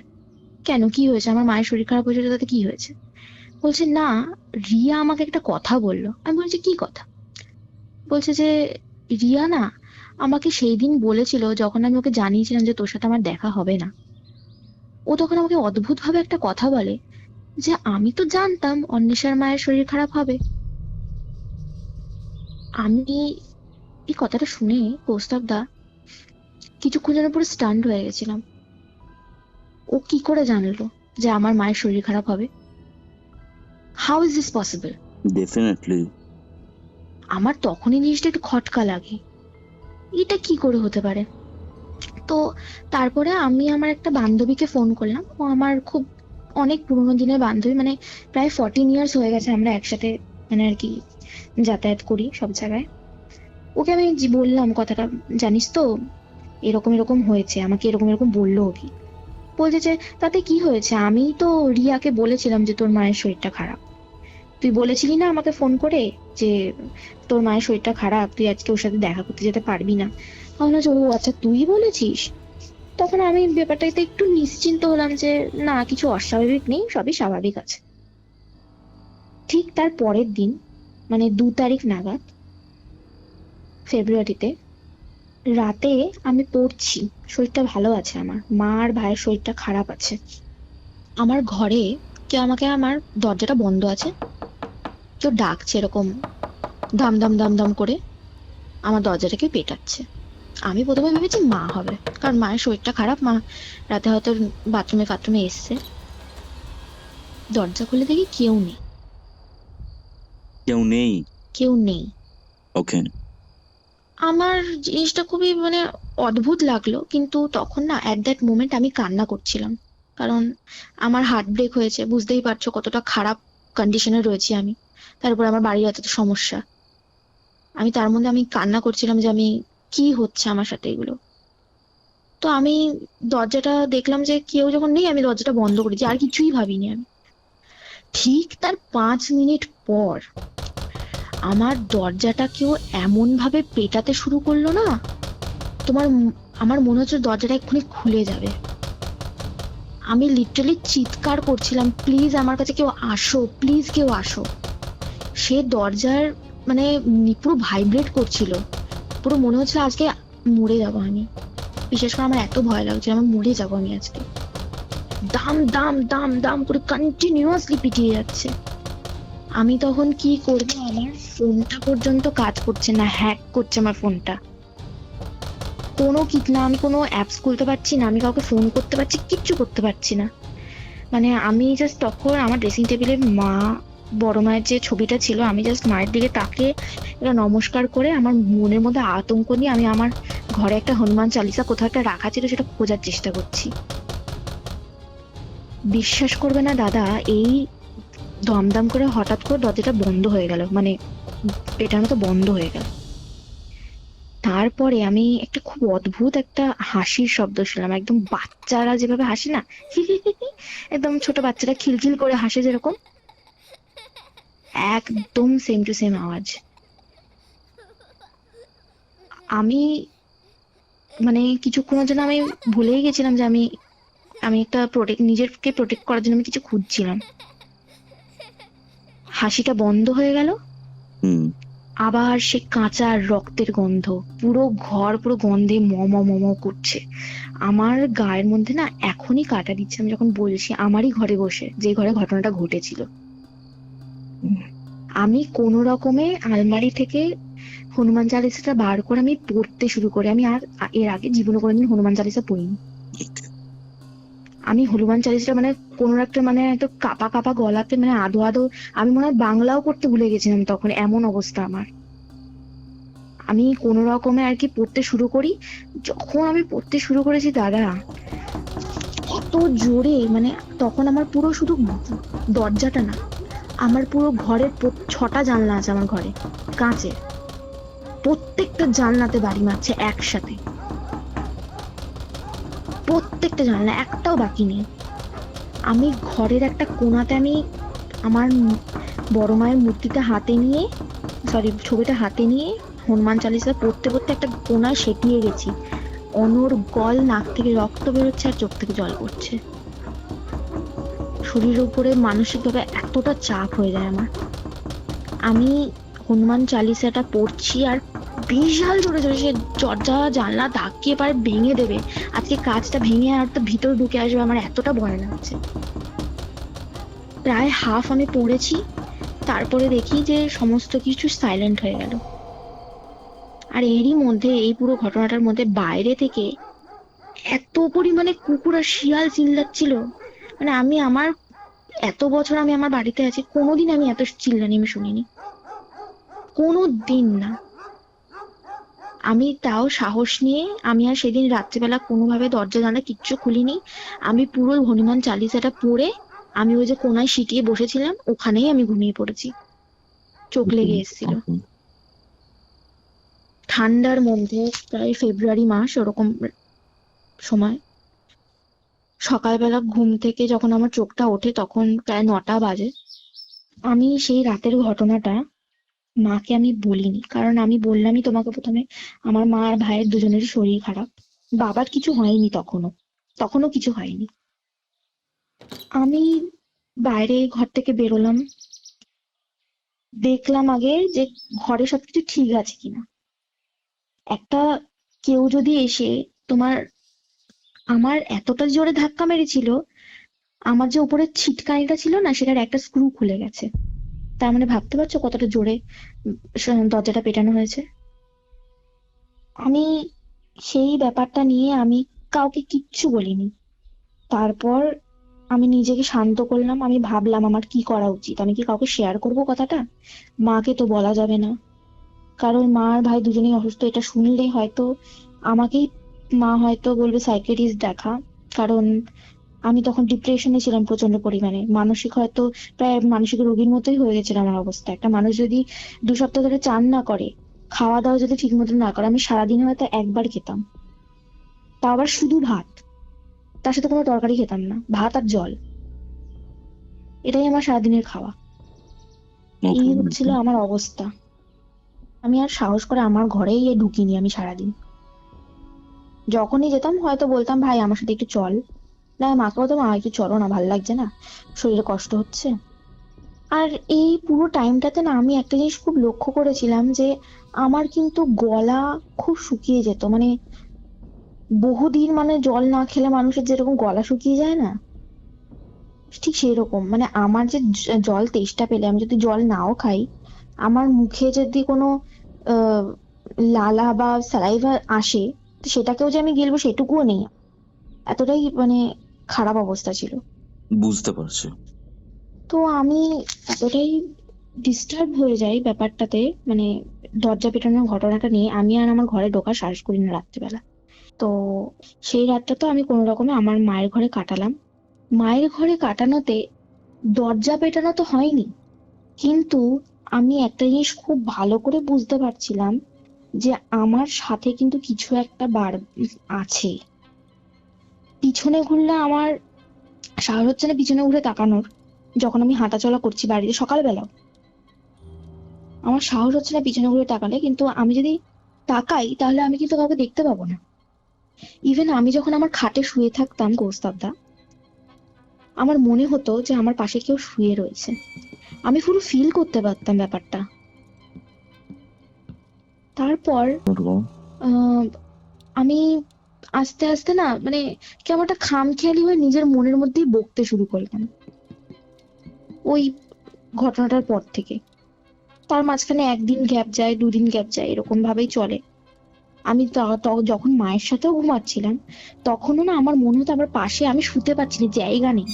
কেন, কি হয়েছে, আমার মায়ের শরীর খারাপ হয়েছে তাতে কি হয়েছে? বলছে না, রিয়া আমাকে একটা কথা বললো। আমি বলছি কি কথা? বলছে যে রিয়া না আমাকে সেই দিন বলেছিল যখন আমি ওকে জানিয়েছিলাম যে তোর সাথে আমার দেখা হবে না, ও তখন আমাকে অদ্ভুত ভাবে একটা কথা বলে যে আমি তো জানতাম অন্বেষার মায়ের শরীর খারাপ হবে। আমি এই কথাটা শুনে কৌস্তব দা কিছুক্ষণ যেন পুরো স্টান্ড হয়ে গেছিলাম। ও কি করে জানলো যে আমার মায়ের শরীর খারাপ হবে? How is this possible? Definitely. আমার তখনই জিনিসটা একটু খটকা লাগে, এটা কি করে হতে পারে? তো তারপরে আমি আমার একটা বান্ধবীকে ফোন করলাম, ও আমার খুব অনেক পুরোনো দিনের বান্ধবী, মানে প্রায় 14 ইয়ার্স হয়ে গেছে আমরা একসাথে মানে আর কি যাতায়াত করি সব জায়গায়। ওকে আমি বললাম কথাটা, জানিস তো এরকম এরকম হয়েছে, আমাকে এরকম এরকম বললো কি। বলছে যে তাতে কি হয়েছে, আমি তো রিয়াকে বলেছিলাম যে তোর মায়ের শরীরটা খারাপ, তুই বলেছিলি না আমাকে ফোন করে যে তোর মায়ের শরীরটা খারাপ, তুই আজকে ওর সাথে দেখা করতে যেতে পারবি না। আমি বললাম যে, ও আচ্ছা তুই বলেছিস। তখন আমি ব্যাপারটাতে একটু নিশ্চিন্ত হলাম যে না, কিছু অস্বাভাবিক নেই, সবই স্বাভাবিক আছে। ঠিক তার পরের দিন, মানে 2 তারিখ নাগাদ ফেব্রুয়ারিতে, রাতে আমি পড়ছি, শরীরটা ভালো আছে, আমার মা আর ভাইয়ের শরীরটা খারাপ আছে। আমার ঘরে কেউ আমাকে, আমার দরজাটা বন্ধ আছে, কেউ ডাকছে এরকম দাম দাম দাম দাম করে, আমার দরজাটাকে পেটাচ্ছে। আমি প্রথমে ভেবেছি মা হবে, কারণ মায়ের শরীরটা খারাপ, মা রাতে হয়তো বাথরুমে এসছে। দরজা খুলে দেখি কেউ নেই, কেউ নেই? কেউ নেই। ওকে। আমার জিনিসটা খুবই মানে অদ্ভুত লাগলো, কিন্তু তখন না অ্যাট দ্যাট মোমেন্ট আমি কান্না করছিলাম, কারণ আমার হার্ট ব্রেক হয়েছে, বুঝতেই পারছো কতটা খারাপ কন্ডিশনে রয়েছি আমি। তারপর আমার বাড়ির এত সমস্যা, আমি তার মধ্যে আমি কান্না করছিলাম যে আমি কি হচ্ছে আমার সাথে এগুলো। তো আমি দরজাটা দেখলাম যে কেউ যখন নেই, আমি দরজাটা বন্ধ করেছি, আর কিছুই ভাবিনি আমি। ঠিক তার 5 মিনিট পর আমার দরজাটা কেউ এমন ভাবে পেটাতে শুরু করলো না, আমার মনে হচ্ছে দরজাটা এক্ষুনি খুলে যাবে। আমি লিটারালি চিৎকার করছিলাম, প্লিজ আমার কাছে কেউ আসো, প্লিজ কেউ আসো। সে দরজার মানে পুরো ভাইব্রেট করছিল, পুরো মনে হচ্ছিল আজকে মরে যাবো আমি। বিশেষ করে আমার এত ভয় লাগছে, আমি মরে যাবো আমি আজকে। দাম দাম দাম দাম করে কন্টিনিউয়াসলি পিটিয়ে যাচ্ছে। আমি তখন কি করবো, আমার ফোনটা পর্যন্ত কাজ করছে না, হ্যাক করছে আমার ফোনটা। কোনো কিক না, আমি কোনো অ্যাপস খুলতে পারছি না, আমি কাউকে ফোন করতে পারছি, কিচ্ছু করতে পারছি না। মানে আমি জাস্ট তখন আমার ড্রেসিং টেবিলে মা, বড় মায়ের যে ছবিটা ছিল, আমি জাস্ট মায়ের দিকে তাকিয়ে একটা নমস্কার করে, আমার মনের মধ্যে আতঙ্ক নিয়ে আমি আমার ঘরে একটা হনুমান চালিসা কোথাও একটা রাখা ছিল, সেটা খোঁজার চেষ্টা করছি। বিশ্বাস করবে না দাদা, এই দমদম করে হঠাৎ করে দরজাটা বন্ধ হয়ে গেল, মানে পেটানো তো বন্ধ হয়ে গেল। তারপরে আমি একটা খুব অদ্ভুত একটা হাসির শব্দ শুনলাম, একদম বাচ্চারা যেভাবে হাসে না, একদম ছোট বাচ্চারা খিলখিল করে হাসে যেরকম, একদম সেম টু সেম আওয়াজ। আমি মানে কিছুক্ষণের জন্য আমি ভুলেই গেছিলাম যে আমি আমি একটা নিজেকে প্রোটেক্ট করার জন্য আমি কিছু খুঁজছিলাম। হাসিটা বন্ধ হয়ে গেল, হুম। আবার সে কাঁচা রক্তের গন্ধ, পুরো ঘর পুরো গন্ধে ম করছে। আমার গায়ের মধ্যে না এখনই কাটা দিচ্ছে, আমি যখন বলছি, আমারই ঘরে বসে, যে ঘরে ঘটনাটা ঘটেছিল। আমি কোনো রকমে আলমারি থেকে হনুমান চালিসাটা বার করে আমি পড়তে শুরু করি। আমি আর এর আগে জীবনে কোনোদিন হনুমান চালিসা পড়িনি। আমি হনুমান চালিসাটা মানে কোনো একটা মানে একটু কাপা কাপা গলাতে, মানে আদো আদো, আমি মনে হয় বাংলাও পড়তে ভুলে গেছিলাম তখন, এমন অবস্থা আমার। আমি কোনো রকমে আর কি পড়তে শুরু করি। যখন আমি পড়তে শুরু করেছি দাদা, এত জোরে, মানে তখন আমার পুরো শুধু দরজাটা না, আমার পুরো ঘরের 6টা জানলা আছে আমার ঘরে, কাঁচের, প্রত্যেকটা জানলাতে বাড়ি মারছে একসাথে, প্রত্যেকটা জানলা, একটাও বাকি নেই। আমি ঘরের একটা কোণাতে, আমি আমার বড় মায়ের মূর্তিটা হাতে নিয়ে, ছবিটা হাতে নিয়ে হনুমান চালিসা পড়তে পড়তে একটা কোণায় সেটিয়ে গেছি। অনর্গল নাক থেকে রক্ত বেরোচ্ছে আর চোখ থেকে জল পড়ছে। শরীরের উপরে মানসিকভাবে এতটা চাপ হয়ে যায় আমার। আমি হনুমান চালিসাটা পড়ছি আর বিশাল জোরে জোরে সে দরজা জানলা ধাক্কিয়ে পারে ভেঙে দেবে, আজকে কাজটা ভেঙে আর তো ভিতর ঢুকে আসবে, আমার এতটা ভয় লাগছে। প্রায় হাফ আমি পড়েছি, তারপরে দেখি যে সমস্ত কিছু সাইলেন্ট হয়ে গেল। আর এরই মধ্যে, এই পুরো ঘটনাটার মধ্যে বাইরে থেকে এত পরিমাণে কুকুর আর শিয়াল চিল্লাচ্ছিল, মানে আমি আমার এত বছর আমি আমার বাড়িতে আছি, কোনোদিন আমি এত চিল্লানি আমি শুনিনি, কোনো দিন না। আমি তাও সাহস নিয়ে, আমি আর সেদিন রাত্রিবেলা কোনোভাবে দরজা জানলা কিচ্ছু খুলিনি। আমি পুরো হনুমান চালিসাটা পড়ে, আমি ওই যে কোনায় সিটিয়ে বসেছিলাম, ওখানেই আমি ঘুমিয়ে পড়েছি, চোখ লেগে এসেছিল। ঠান্ডার মধ্যে, প্রায় ফেব্রুয়ারি মাস ওরকম সময়, সকালবেলা ঘুম থেকে যখন আমার চোখটা ওঠে তখন প্রায় 9টা বাজে। আমি সেই রাতের ঘটনাটা মাকে আমি বলিনি, কারণ আমি বললামই তোমাকে প্রথমে, আমার মা আর ভাইয়ের দুজনেরই শরীর খারাপ। বাবার কিছু হয়নি, তখনও কিছু হয়নি। আমি বাইরে ঘর থেকে বেরোলাম, দেখলাম আগে যে ঘরে সবকিছু ঠিক আছে কিনা। একটা কেউ যদি এসে তোমার, আমার এতটা জোরে ধাক্কা মেরেছিল, আমার যে উপরের ছিটকানিটা ছিল না সেটার একটা স্ক্রু খুলে গেছে। তার মানে ভাবতে পারছো কতটা জোরে দরজাটা পেটানো হয়েছে। আমি সেই ব্যাপারটা নিয়ে আমি কাউকে কিচ্ছু বলিনি। তারপর আমি নিজেকে শান্ত করলাম, আমি ভাবলাম আমার কি করা উচিত। আমি কি কাউকে শেয়ার করব কথাটা? মাকে তো বলা যাবে না, কারণ মা আর ভাই দুজনেই অসুস্থ। এটা শুনলে হয়তো আমাকেই মা হয়তো বলবে সাইকিয়াট্রিস্ট দেখা, কারণ আমি তখন ডিপ্রেশনে ছিলাম প্রচন্ড পরিমাণে, মানসিক হয়তো প্রায় মানসিক রোগীর মতোই হয়ে গেছিল আমার অবস্থা। একটা মানুষ যদি 2 সপ্তাহ ধরে চান না করে, খাওয়া দাওয়া যদি ঠিক মতো না করে, আমি সারাদিনে হয়তো একবার খেতাম, তা আবার শুধু ভাত, তার সাথে কোনো তরকারি খেতাম না, ভাত আর জল, এটাই আমার সারাদিনের খাওয়া। এই হচ্ছিল আমার অবস্থা। আমি আর সাহস করে আমার ঘরেই ঢুকিনি আমি সারাদিন। যখনই যেতাম হয়তো বলতাম ভাই আমার সাথে একটু চল, না মাকে বলতাম মা একটু চলো না, ভালো লাগছে না, শরীরে কষ্ট হচ্ছে। আর এই পুরো টাইমটাতে না আমি একটা জিনিস খুব লক্ষ্য করেছিলাম যে আমার কিন্তু গলা খুব শুকিয়ে যেত, মানে বহুদিন মানে জল না খেলে মানুষের যেরকম গলা শুকিয়ে যায় না, ঠিক সেই রকম। মানে আমার যে জল তেষ্টা পেলে আমি যদি জল নাও খাই, আমার মুখে যদি কোনো আহ লালা বা স্যালাইভা আসে, তো সেটাকেও যে আমি গিলবো সেটুকুও নেই। এতটাই মানে খারাপ অবস্থা ছিল। বুঝতে পারছি। তো আমি এতটাই ডিস্টার্ব হয়ে যাই ব্যাপারটাতে, মানে দরজা পেটানোর ঘটনাটা নিয়ে আমি আর আমার ঘরে ঢোকার সাহস করি না রাত্রিবেলা। তো সেই রাতটা তো আমি কোনো রকমে আমার মায়ের ঘরে কাটালাম। মায়ের ঘরে কাটানোতে দরজা পেটানো তো হয়নি, কিন্তু আমি একটা জিনিস খুব ভালো করে বুঝতে পারছিলাম যে আমার সাথে কিন্তু কিছু একটা আছে। পিছনে ঘুরলে আমার সাহস হচ্ছে না পিছনে ঘুরে তাকানোর, যখন আমি হাঁটাচলা করছি বাড়িতে সকালবেলাও আমার সাহস হচ্ছে না পিছনে ঘুরে তাকালে, কিন্তু আমি যদি তাকাই তাহলে আমি কিন্তু কাউকে দেখতে পাবো না। ইভেন আমি যখন আমার খাটে শুয়ে থাকতাম কৌস্তবদা, আমার মনে হতো যে আমার পাশে কেউ শুয়ে রয়েছে, আমি পুরো ফিল করতে পারতাম ব্যাপারটা। তারপর আহ আমি আস্তে আস্তে না মানে কেমন একটা খামখেয়ালি হয়ে নিজের মনের মধ্যেই বকতে শুরু করলাম ওই ঘটনাটার পর থেকে। তার মাঝখানে একদিন গ্যাপ যায়, 2 দিন গ্যাপ যায়, এরকম ভাবেই চলে। আমি যখন মায়ের সাথেও ঘুমাচ্ছিলাম তখনও না আমার মনে হতো আমার পাশে আমি শুতে পারছি না, জায়গা নেই।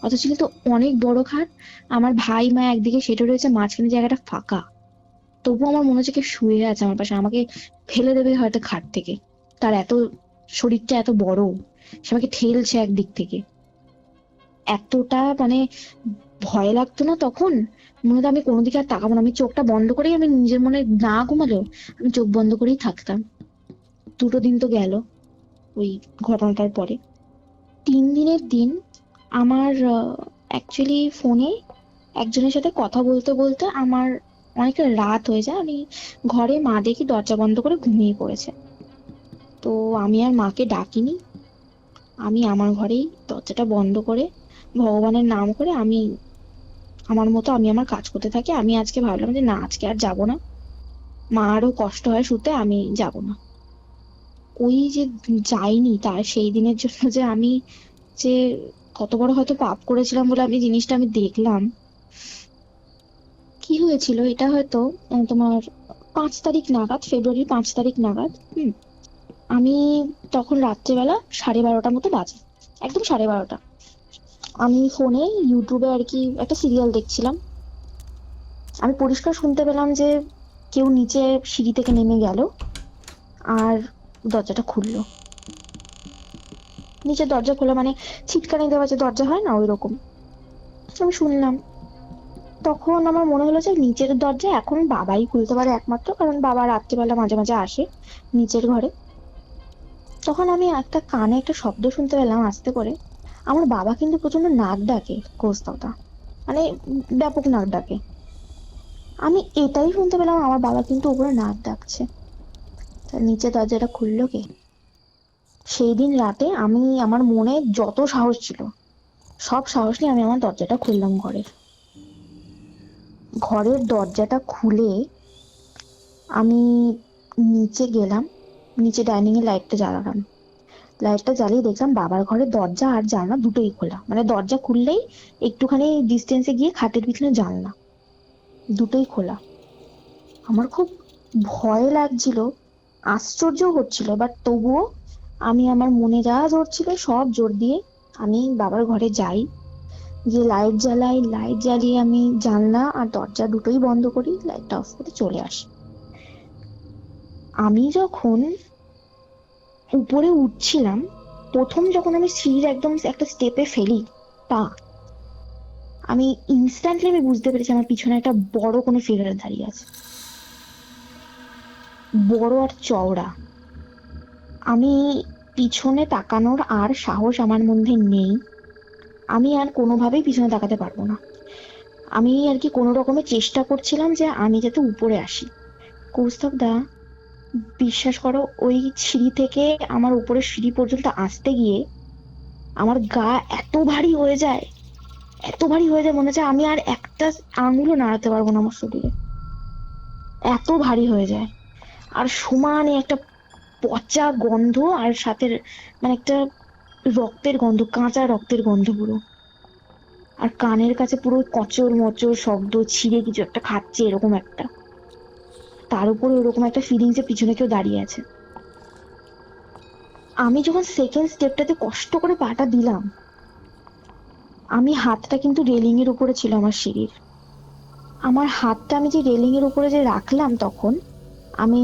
অথচ কিন্তু অনেক বড় খাট, আমার ভাই মা একদিকে সেটা রয়েছে, মাঝখানে জায়গাটা ফাঁকা, তবুও আমার মনে হচ্ছে কেউ শুয়ে আছে আমার পাশে, আমাকে ফেলে দেবে হয়তো খাট থেকে। তার এত শরীরটা এত বড়, সে আমাকে ঠেলছে একদিক থেকে। এতটা মানে ভয় লাগতো না তখন, মনে হতো আমি কোনো দিকে আর তাকাবো না, আমি চোখটা বন্ধ করেই, আমি নিজের মনে না ঘুমালেও আমি চোখ বন্ধ করেই থাকতাম। 2টো দিন তো গেল ওই ঘটনাটার পরে। 3 দিনের দিন আমার অ্যাকচুয়ালি ফোনে একজনের সাথে কথা বলতে বলতে আমার অনেকটা রাত হয়ে যায়। আমি ঘরে মা দেখি দরজা বন্ধ করে ঘুমিয়ে পড়েছে। তো আমি আর মাকে ডাকিনি, আমি আমার ঘরেই দরজাটা বন্ধ করে ভগবানের নাম করে আমি আমার মতো আমি আমার কাজ করতে থাকি। আমি আজকে ভাবলাম যে না, আজকে আর যাব না, মা আরও কষ্ট হয় শুতে, আমি যাব না। ওই যে যাইনি তার সেই দিনের জন্য যে আমি যে কত বড় হয়তো পাপ করেছিলাম বলে আমি জিনিসটা আমি দেখলাম। কি হয়েছিল এটা হয়তো তোমার 5 তারিখ নাগাদ, ফেব্রুয়ারির 5 তারিখ নাগাদ। আমি তখন রাত্রেবেলা 12:30 মতো বাজে, একদম 12:30। আমি ফোনে ইউটিউবে আর কি একটা সিরিয়াল দেখছিলাম। আমি পরিষ্কার শুনতে পেলাম যে কেউ নিচে সিঁড়ি থেকে নেমে গেল আর দরজাটা খুললো। নিচে দরজা খোলা মানে ছিটকানি দেওয়া যে দরজা হয় না, ওই রকম। আমি শুনলাম, তখন আমার মনে হলো যে নিচের দরজা এখন বাবাই খুলতে পারে একমাত্র, কারণ বাবা রাত্রিবেলা মাঝে মাঝে আসে নিচের ঘরে। তখন আমি একটা কানে একটা শব্দ শুনতে পেলাম আস্তে করে। আমার বাবা কিন্তু প্রচন্ড নাক ডাকে কোস্তাটা, মানে ব্যাপক নাক ডাকে। আমি এটাই শুনতে পেলাম আমার বাবা কিন্তু উপরে নাক ডাকছে। তা নিচে দরজাটা খুললো কে? সেই দিন রাতে আমি আমার মনে যত সাহস ছিল সব সাহস নিয়ে আমি আমার দরজাটা খুললাম ঘরের। ঘরের দরজাটা খুলে আমি নিচে গেলাম, নিচে ডাইনিং এ লাইটটা জ্বালালাম। লাইটটা জ্বালিয়ে দেখলাম বাবার ঘরের দরজা আর জানলা দুটোই খোলা, মানে দরজা খুললেই একটুখানি ডিস্টেন্সে গিয়ে খাটের পিছনে জানলা দুটোই খোলা। আমার খুব ভয় লাগছিল, আশ্চর্য হচ্ছিল, বাট তবুও আমি আমার মনে যা জোর ছিল সব জোর দিয়ে আমি বাবার ঘরে যাই, গিয়ে লাইট জ্বালাই, লাইট জ্বালিয়ে আমি জানলা আর দরজা দুটোই বন্ধ করি, লাইটটা অফ করে চলে আসি। আমি যখন উপরে উঠছিলাম, প্রথম যখন আমি সিঁড়ির একদম একটা স্টেপে ফেলি পা, আমি ইনস্ট্যান্টলি আমি বুঝতে পেরেছি আমার পিছনে একটা বড় কোনো ফিগার দাঁড়িয়ে আছে, বড় আর চওড়া। আমি পিছনে তাকানোর আর সাহস আমার মধ্যে নেই, আমি আর কোনোভাবেই পিছনে তাকাতে পারবো না। আমি আর কি কোনো রকমের চেষ্টা করছিলাম যে আমি যাতে উপরে আসি। কৌস্তব দা, বিশ্বাস করো ওই সিঁড়ি থেকে আমার উপরের সিঁড়ি পর্যন্ত আসতে গিয়ে আমার গা এত ভারী হয়ে যায়, এত ভারী হয়ে যায় মনে হচ্ছে আমি আর একটা আঙুলও নাড়াতে পারবো না আমার শরীরে, এত ভারী হয়ে যায়। আর সমানে একটা পচা গন্ধ, আর সাথে মানে একটা রক্তের গন্ধ, কাঁচা রক্তের গন্ধ পুরো। আর কানের কাছে পুরো কচর মচর শব্দ, ছিঁড়ে কিছু একটা খাচ্ছে এরকম একটা। তার উপরে ওরকম একটা ফিলিংস যে পিছনে কেউ দাঁড়িয়ে আছে। আমি যখন সেকেন্ড স্টেপটাতে কষ্ট করে পাটা দিলাম, আমি হাতটা কিন্তু রেলিং এর উপরে ছিল আমার সিঁড়ির। আমার হাতটা আমি যে রেলিং এর উপরে যে রাখলাম, তখন আমি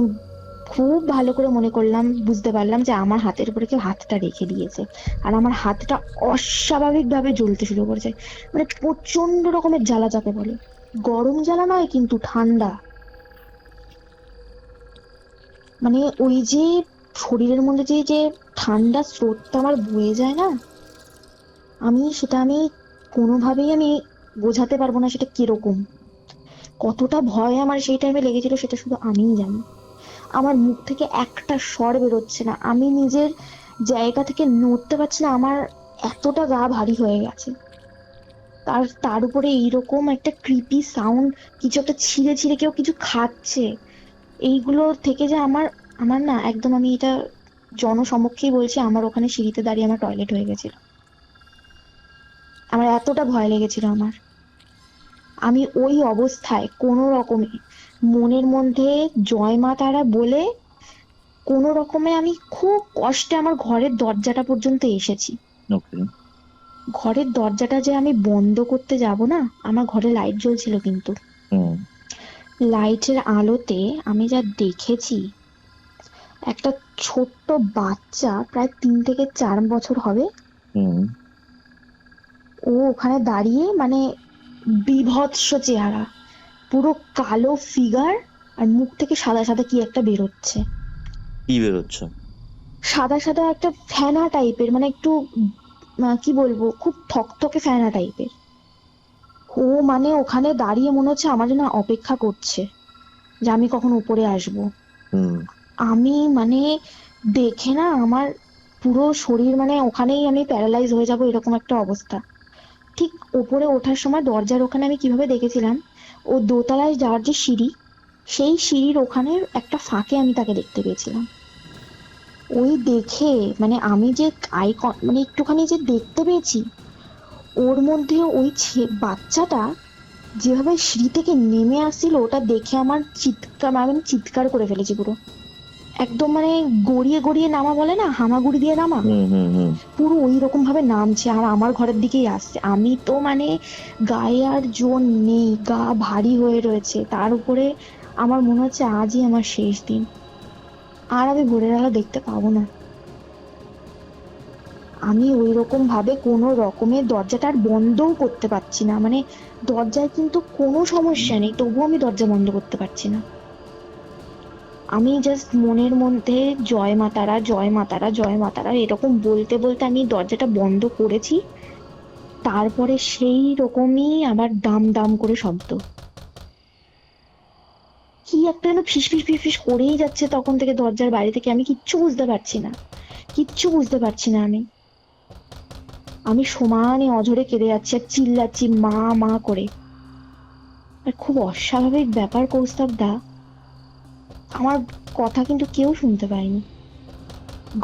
খুব ভালো করে মনে করলাম, বুঝতে পারলাম যে আমার হাতের উপরে কেউ হাতটা রেখে দিয়েছে। আর আমার হাতটা অস্বাভাবিক ভাবে জ্বলতে শুরু করেছে, মানে প্রচন্ড রকমের জ্বালা, যাকে বলে গরম জ্বালা নয় কিন্তু ঠান্ডা। মানে ওই যে শরীরের মধ্যে যে যে ঠান্ডা স্রোতটা আমার বয়ে যায় না, আমি কোনোভাবেই আমি বোঝাতে পারবো না সেটা কিরকম। কতটা ভয় আমার সেই টাইমে লেগেছিল সেটা শুধু আমিই জানি। আমার মুখ থেকে একটা স্বর বেরোচ্ছে না, আমি নিজের জায়গা থেকে নড়তে পারছি না, আমার এতটা গা ভারী হয়ে গেছে। তার উপরে এইরকম একটা ক্রিপি সাউন্ড, কিছু একটা ছিঁড়ে ছিঁড়ে কেউ কিছু খাচ্ছে, এইগুলো থেকে যে আমার আমার না একদম, আমি এটা জনসমক্ষেই বলছি, আমার ওখানে সিঁড়িতে দাঁড়িয়ে আমার টয়লেট হয়ে গেছিল। আমার এতটা ভয় লেগেছিল আমার। আমি ওই অবস্থায় কোনো রকমে মনের মধ্যে জয় মা তারা বলে কোনো রকমে আমি খুব কষ্টে আমার ঘরের দরজাটা পর্যন্ত এসেছি। ওকে। ঘরের দরজাটা যে আমি বন্ধ করতে যাব না, আমার ঘরে লাইট জ্বলছিল কিন্তু হুম। লাইটের আলোতে আমি যা দেখেছি, একটা ছোট্ট বাচ্চা প্রায় 3 থেকে 4 বছর হবে, হুম। ও ওখানে দাঁড়িয়ে, মানে বীভৎস চেহারা, পুরো কালো ফিগার, আর মুখ থেকে সাদা সাদা কি একটা বেরোচ্ছে। কি বেরোচ্ছে? সাদা সাদা একটা ফেনা টাইপের, মানে একটু কি বলবো, খুব থকথকে ফেনা টাইপের। ও মানে ওখানে দাঁড়িয়ে মনে হচ্ছে আমার জন্য অপেক্ষা করছে যে আমি কখন উপরে আসবো। হুম। আমি মানে দেখে না আমার পুরো শরীর, মানে ওখানেই আমি প্যারালাইজ হয়ে যাব এরকম একটা অবস্থা। ঠিক উপরে ওঠার সময় দরজার ওখানে আমি কিভাবে দেখেছিলাম, ও দোতলায় যাওয়ার যে সিঁড়ি, সেই সিঁড়ির ওখানে একটা ফাঁকে আমি তাকে দেখতে পেয়েছিলাম। ওই দেখে মানে আমি যে মানে একটুখানি যে দেখতে পেয়েছি, ওর মধ্যে ওই বাচ্চাটা যেভাবে সিঁড়ি থেকে নেমে আসছিল, ওটা দেখে আমার আমি চিৎকার করে ফেলেছি পুরো, একদম মানে গড়িয়ে গড়িয়ে নামা বলে না, হামাগুড়ি দিয়ে নামা, হুম। হুম। হুম। পুরো ওই রকম ভাবে নামছে আর আমার ঘরের দিকেই আসছে। আমি তো মানে গায়ে আর জোর নেই, গা ভারী হয়ে রয়েছে, তার উপরে আমার মনে হচ্ছে আজই আমার শেষ দিন, আর আমি ভোরের আলো দেখতে পাবো না। আমি ওই রকম ভাবে কোনো রকমের দরজাটা আর বন্ধও করতে পারছি না, মানে দরজায় কিন্তু কোনো সমস্যা নেই, তবুও আমি দরজা বন্ধ করতে পারছি না। আমি জাস্ট মনের মধ্যে জয় মা তারা, জয় মা তারা, জয় মা তারা এরকম বলতে বলতে আমি দরজাটা বন্ধ করেছি। তারপরে সেই রকমই আবার দাম দাম করে শব্দ, কি একটা যেন ফিস ফিস ফিস ফিস করেই যাচ্ছে তখন থেকে দরজার বাইরে থেকে। আমি কিচ্ছু বুঝতে পারছি না, কিচ্ছু বুঝতে পারছি না। আমি সমানে অঝরে কেঁদে যাচ্ছি আর চিল্লাচ্ছি মা মা করে। আর খুব অস্বাভাবিক ব্যাপার কৌস্তব দা, আমার কথা কিন্তু কেউ শুনতে পায়নি।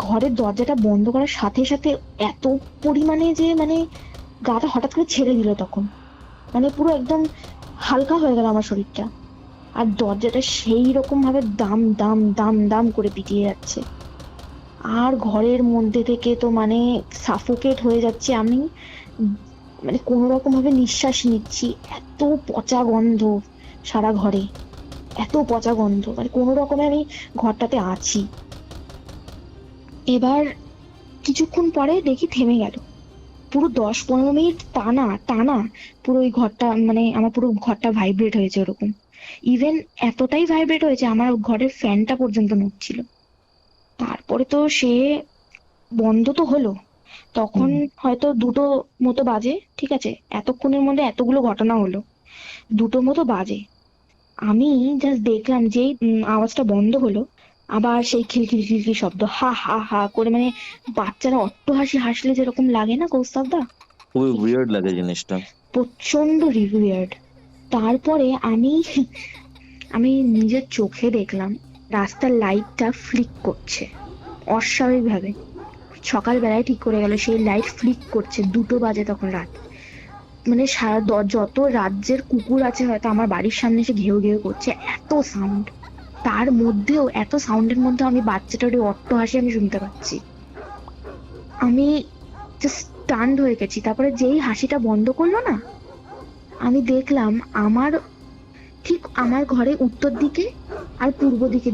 ঘরের দরজাটা বন্ধ করার সাথে সাথে এত পরিমাণে যে মানে গাটা হঠাৎ করে ছেড়ে দিল তখন, মানে পুরো একদম হালকা হয়ে গেল আমার শরীরটা। আর দরজাটা সেই রকম ভাবে দাম দাম দাম দাম করে পিটিয়ে যাচ্ছে। আর ঘরের মধ্যে থেকে তো মানে সাফোকেট হয়ে যাচ্ছে আমি, মানে কোনো রকম ভাবে নিঃশ্বাস নিচ্ছি। এত পচা গন্ধ সারা ঘরে, এত পচা গন্ধ, মানে কোনো রকমে আমি ঘরটাতে আছি। এবার কিছুক্ষণ পরে দেখি থেমে গেল। পুরো 10-15 মিনিট টানা টানা পুরো ওই ঘরটা, মানে আমার পুরো ঘরটা ভাইব্রেট হয়েছে ওরকম। ইভেন এতটাই ভাইব্রেট হয়েছে আমার ঘরের ফ্যানটা পর্যন্ত নড়ছিল। তারপরে তো সে বন্ধ তো হলো, তখন হয়তো 2টো মতো বাজে, ঠিক আছে? এতক্ষণের মধ্যে এতগুলো ঘটনা হলো, 2টো মতো বাজে। আমি জাস্ট দেখলাম যেই আওয়াজটা বন্ধ হলো, আবার সেই খিলখিল খিলখিল শব্দ, হা হা হা করে, মানে বাচ্চারা অট্টহাসি হাসলে যেরকম লাগে না কৌস্তবদা, খুবই উইয়ার্ড লাগে জিনিসটা। প্রচন্ড রিভিয়ার্ড। তারপরে আমি আমি নিজের চোখে দেখলাম রাস্তার লাইটটা ফ্লিক করছে অস্বাভাবিক ভাবে। সকালবেলায় ঠিক করে গেল সেই লাইট ফ্লিক করছে, 2টো বাজে তখন রাত। মানে সারা যত রাজ্যের কুকুর আছে হয়তো আমার বাড়ির সামনে এসে ঘেউ ঘেউ করছে, এত সাউন্ড। তার মধ্যেও এত সাউন্ডের মধ্যে আমি বাচ্চাটার ওই অট্টহাসি আমি শুনতে পাচ্ছি। আমি জাস্ট স্টান্ড হয়ে গেছি। তারপরে যেই হাসিটা বন্ধ করলো না, আমি দেখলাম ঠিক আমার ঘরে উত্তর দিকে আর পূর্ব দিকে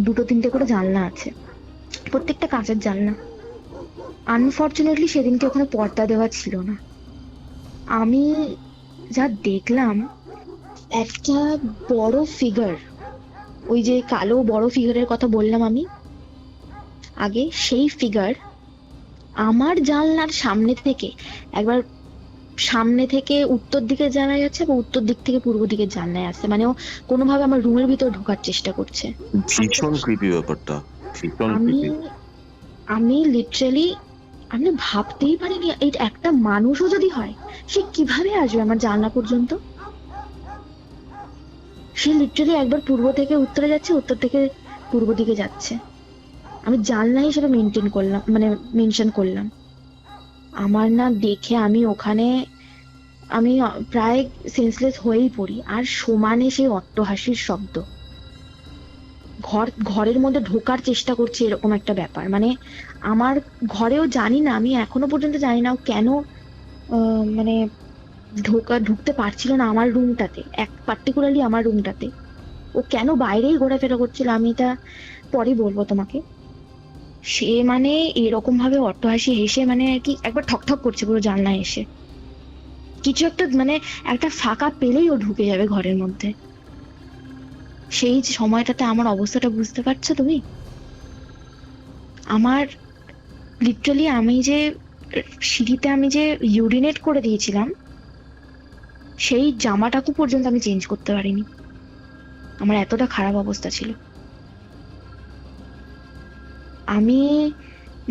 2-3টে করে জানলা আছে, প্রত্যেকটা কাঁচের জানলা। আনফর্চুনেটলি সেদিনকে ওখানে পর্দা দেওয়া ছিল না। আমি যা দেখলাম, একটা বড় ফিগার, ওই যে কালো বড় ফিগারের কথা বললাম আমি আগে, সেই ফিগার আমার জানলার সামনে থেকে একবার সামনে থেকে উত্তর দিকে জানায় যাচ্ছে বা উত্তর দিক থেকে পূর্ব দিকে জানায় আসছে, মানে ও কোনোভাবে আমার রুমের ভিতর ঢোকার চেষ্টা করছে। ভীষণ ক্রিপি ব্যাপারটা, ভীষণ আমি ক্রিপি। আমি লিটারালি আমি ভাবতেই পারিনি এই একটা মানুষও যদি হয় সে কিভাবে আসবে আমার জানলা পর্যন্ত। সে লিটারালি একবার পূর্ব থেকে উত্তরে যাচ্ছে, উত্তর থেকে পূর্ব দিকে যাচ্ছে। আমি জানলা হিসেবে মেনশন করলাম। আমার না দেখে আমি প্রায় সেন্সলেস হয়েই পড়ি। আর সমানে সেই অট্টহাসির শব্দ, ঘরের মধ্যে ঢোকার চেষ্টা করছে এরকম একটা ব্যাপার। মানে আমার ঘরেও জানি না, আমি এখনো পর্যন্ত জানি না ও কেন মানে ঢুকতে পারছিল না আমার রুমটাতে, পার্টিকুলারলি আমার রুমটাতে। ও কেন বাইরেই ঘোরাফেরা করছিল আমি এটা পরে বলবো তোমাকে। সে মানে এরকম ভাবে অট্টহাসি হেসে মানে আর কি একবার ঠকঠক করছে পুরো জানলায় এসে, কিছু একটা মানে একটা ফাঁকা পেলেই ও ঢুকে যাবে ঘরের মধ্যে। সেই সময়টাতে আমার অবস্থাটা বুঝতে পারছো তুমি? আমার লিটারালি আমি যে সিঁড়িতে আমি যে ইউরিনেট করে দিয়েছিলাম সেই জামাটাকু পর্যন্ত আমি চেঞ্জ করতে পারিনি, আমার এতটা খারাপ অবস্থা ছিল। আমি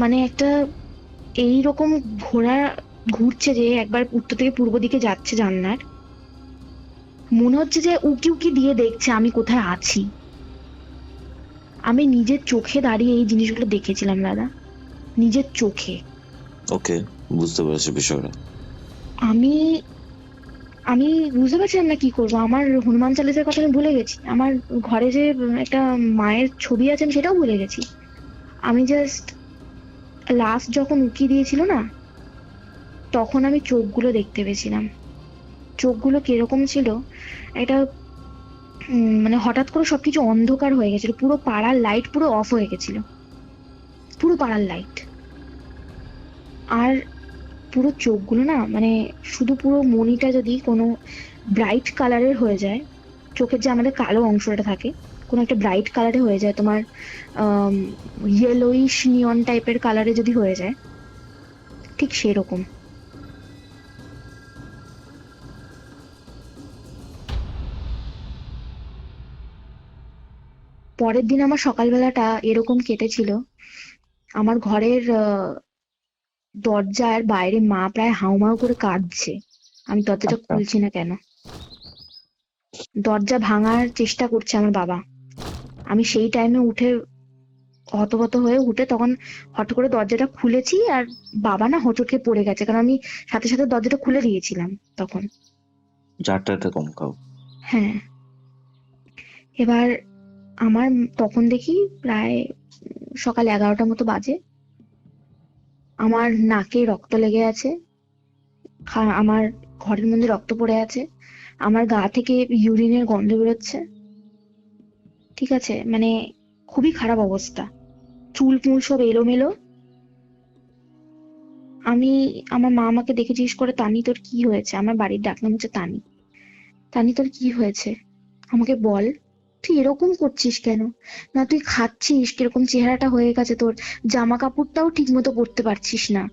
মানে একটা এইরকম ঘুরছে যে একবার উত্তর থেকে পূর্ব দিকে যাচ্ছে জানলার, মনে হচ্ছে যে উকি উকি দিয়ে দেখছে আমি কোথায় আছি। আমি নিজের চোখে দাঁড়িয়ে এই জিনিসগুলো দেখেছিলাম দাদা, নিজের চোখে। ওকে, বুঝতে পেরেছি বিষয়টা। আমি আমি বুঝতে পারছিলাম না কি করবো। আমার হনুমান চালিসার কথা আমি ভুলে গেছি, আমার ঘরে যে একটা মায়ের ছবি আছে আমি সেটাও ভুলে গেছি। আমি জাস্ট লাস্ট যখন উকি দিয়েছিল না, তখন আমি চোখগুলো দেখতে পেয়েছিলাম। চোখগুলো কিরকম ছিল, একটা মানে হঠাৎ করে সবকিছু অন্ধকার হয়ে গেছিল, পুরো পাড়ার লাইট পুরো অফ হয়ে গেছিল, পুরো পাড়ার লাইট। আর পুরো চোখগুলো না মানে শুধু পুরো মনিটা যদি কোনো ব্রাইট কালারের হয়ে যায়, চোখের যে আমাদের কালো অংশটা থাকে কোনো একটা ব্রাইট কালারে হয়ে যায়, তোমার ইয়েলোইশ নিয়ন টাইপের কালারে যদি হয়ে যায়, ঠিক সেরকম। পরের দিন আমার সকালবেলাটা এরকম কেটেছিল, আমার ঘরের দরজার বাইরে মা প্রায় হাউমাউ করে কাঁদছে, আমি দরজাটা আচ্ছা। খুলছি না কেন। দরজা ভাঙার চেষ্টা করছে আমার বাবা। আমি সেই টাইমে উঠে হতবত হয়ে উঠে তখন হট করে দরজাটা খুলেছি, আর বাবা না হোঁচটকে পড়ে গেছে, কারণ আমি সাথে সাথে দরজাটা খুলে দিয়েছিলাম তখন। যারটাতে কম খাও। হ্যাঁ, এবার আমার তখন দেখি প্রায় সকাল 11টা মতো বাজে, আমার নাকে রক্ত লেগে আছে, আমার ঘরের মধ্যে রক্ত পড়ে আছে, আমার গা থেকে ইউরিনের গন্ধ বেরোচ্ছে, ঠিক আছে, মানে খুবই খারাপ অবস্থা, চুল মুল সব এলোমেলো। আমি, আমার মা আমাকে দেখে জিজ্ঞেস করে, তানি তোর কি হয়েছে? আমার বাড়ির ডাকনাম হচ্ছে তানি। তানি তোর কি হয়েছে, আমাকে বল, তুই এরকম করছিস কেন? না তুই খাচ্ছিস, কিরকম চেহারাটা হয়ে গেছে তোর, জামা কাপড়টাও ঠিক মতো পরতে পারছিস না,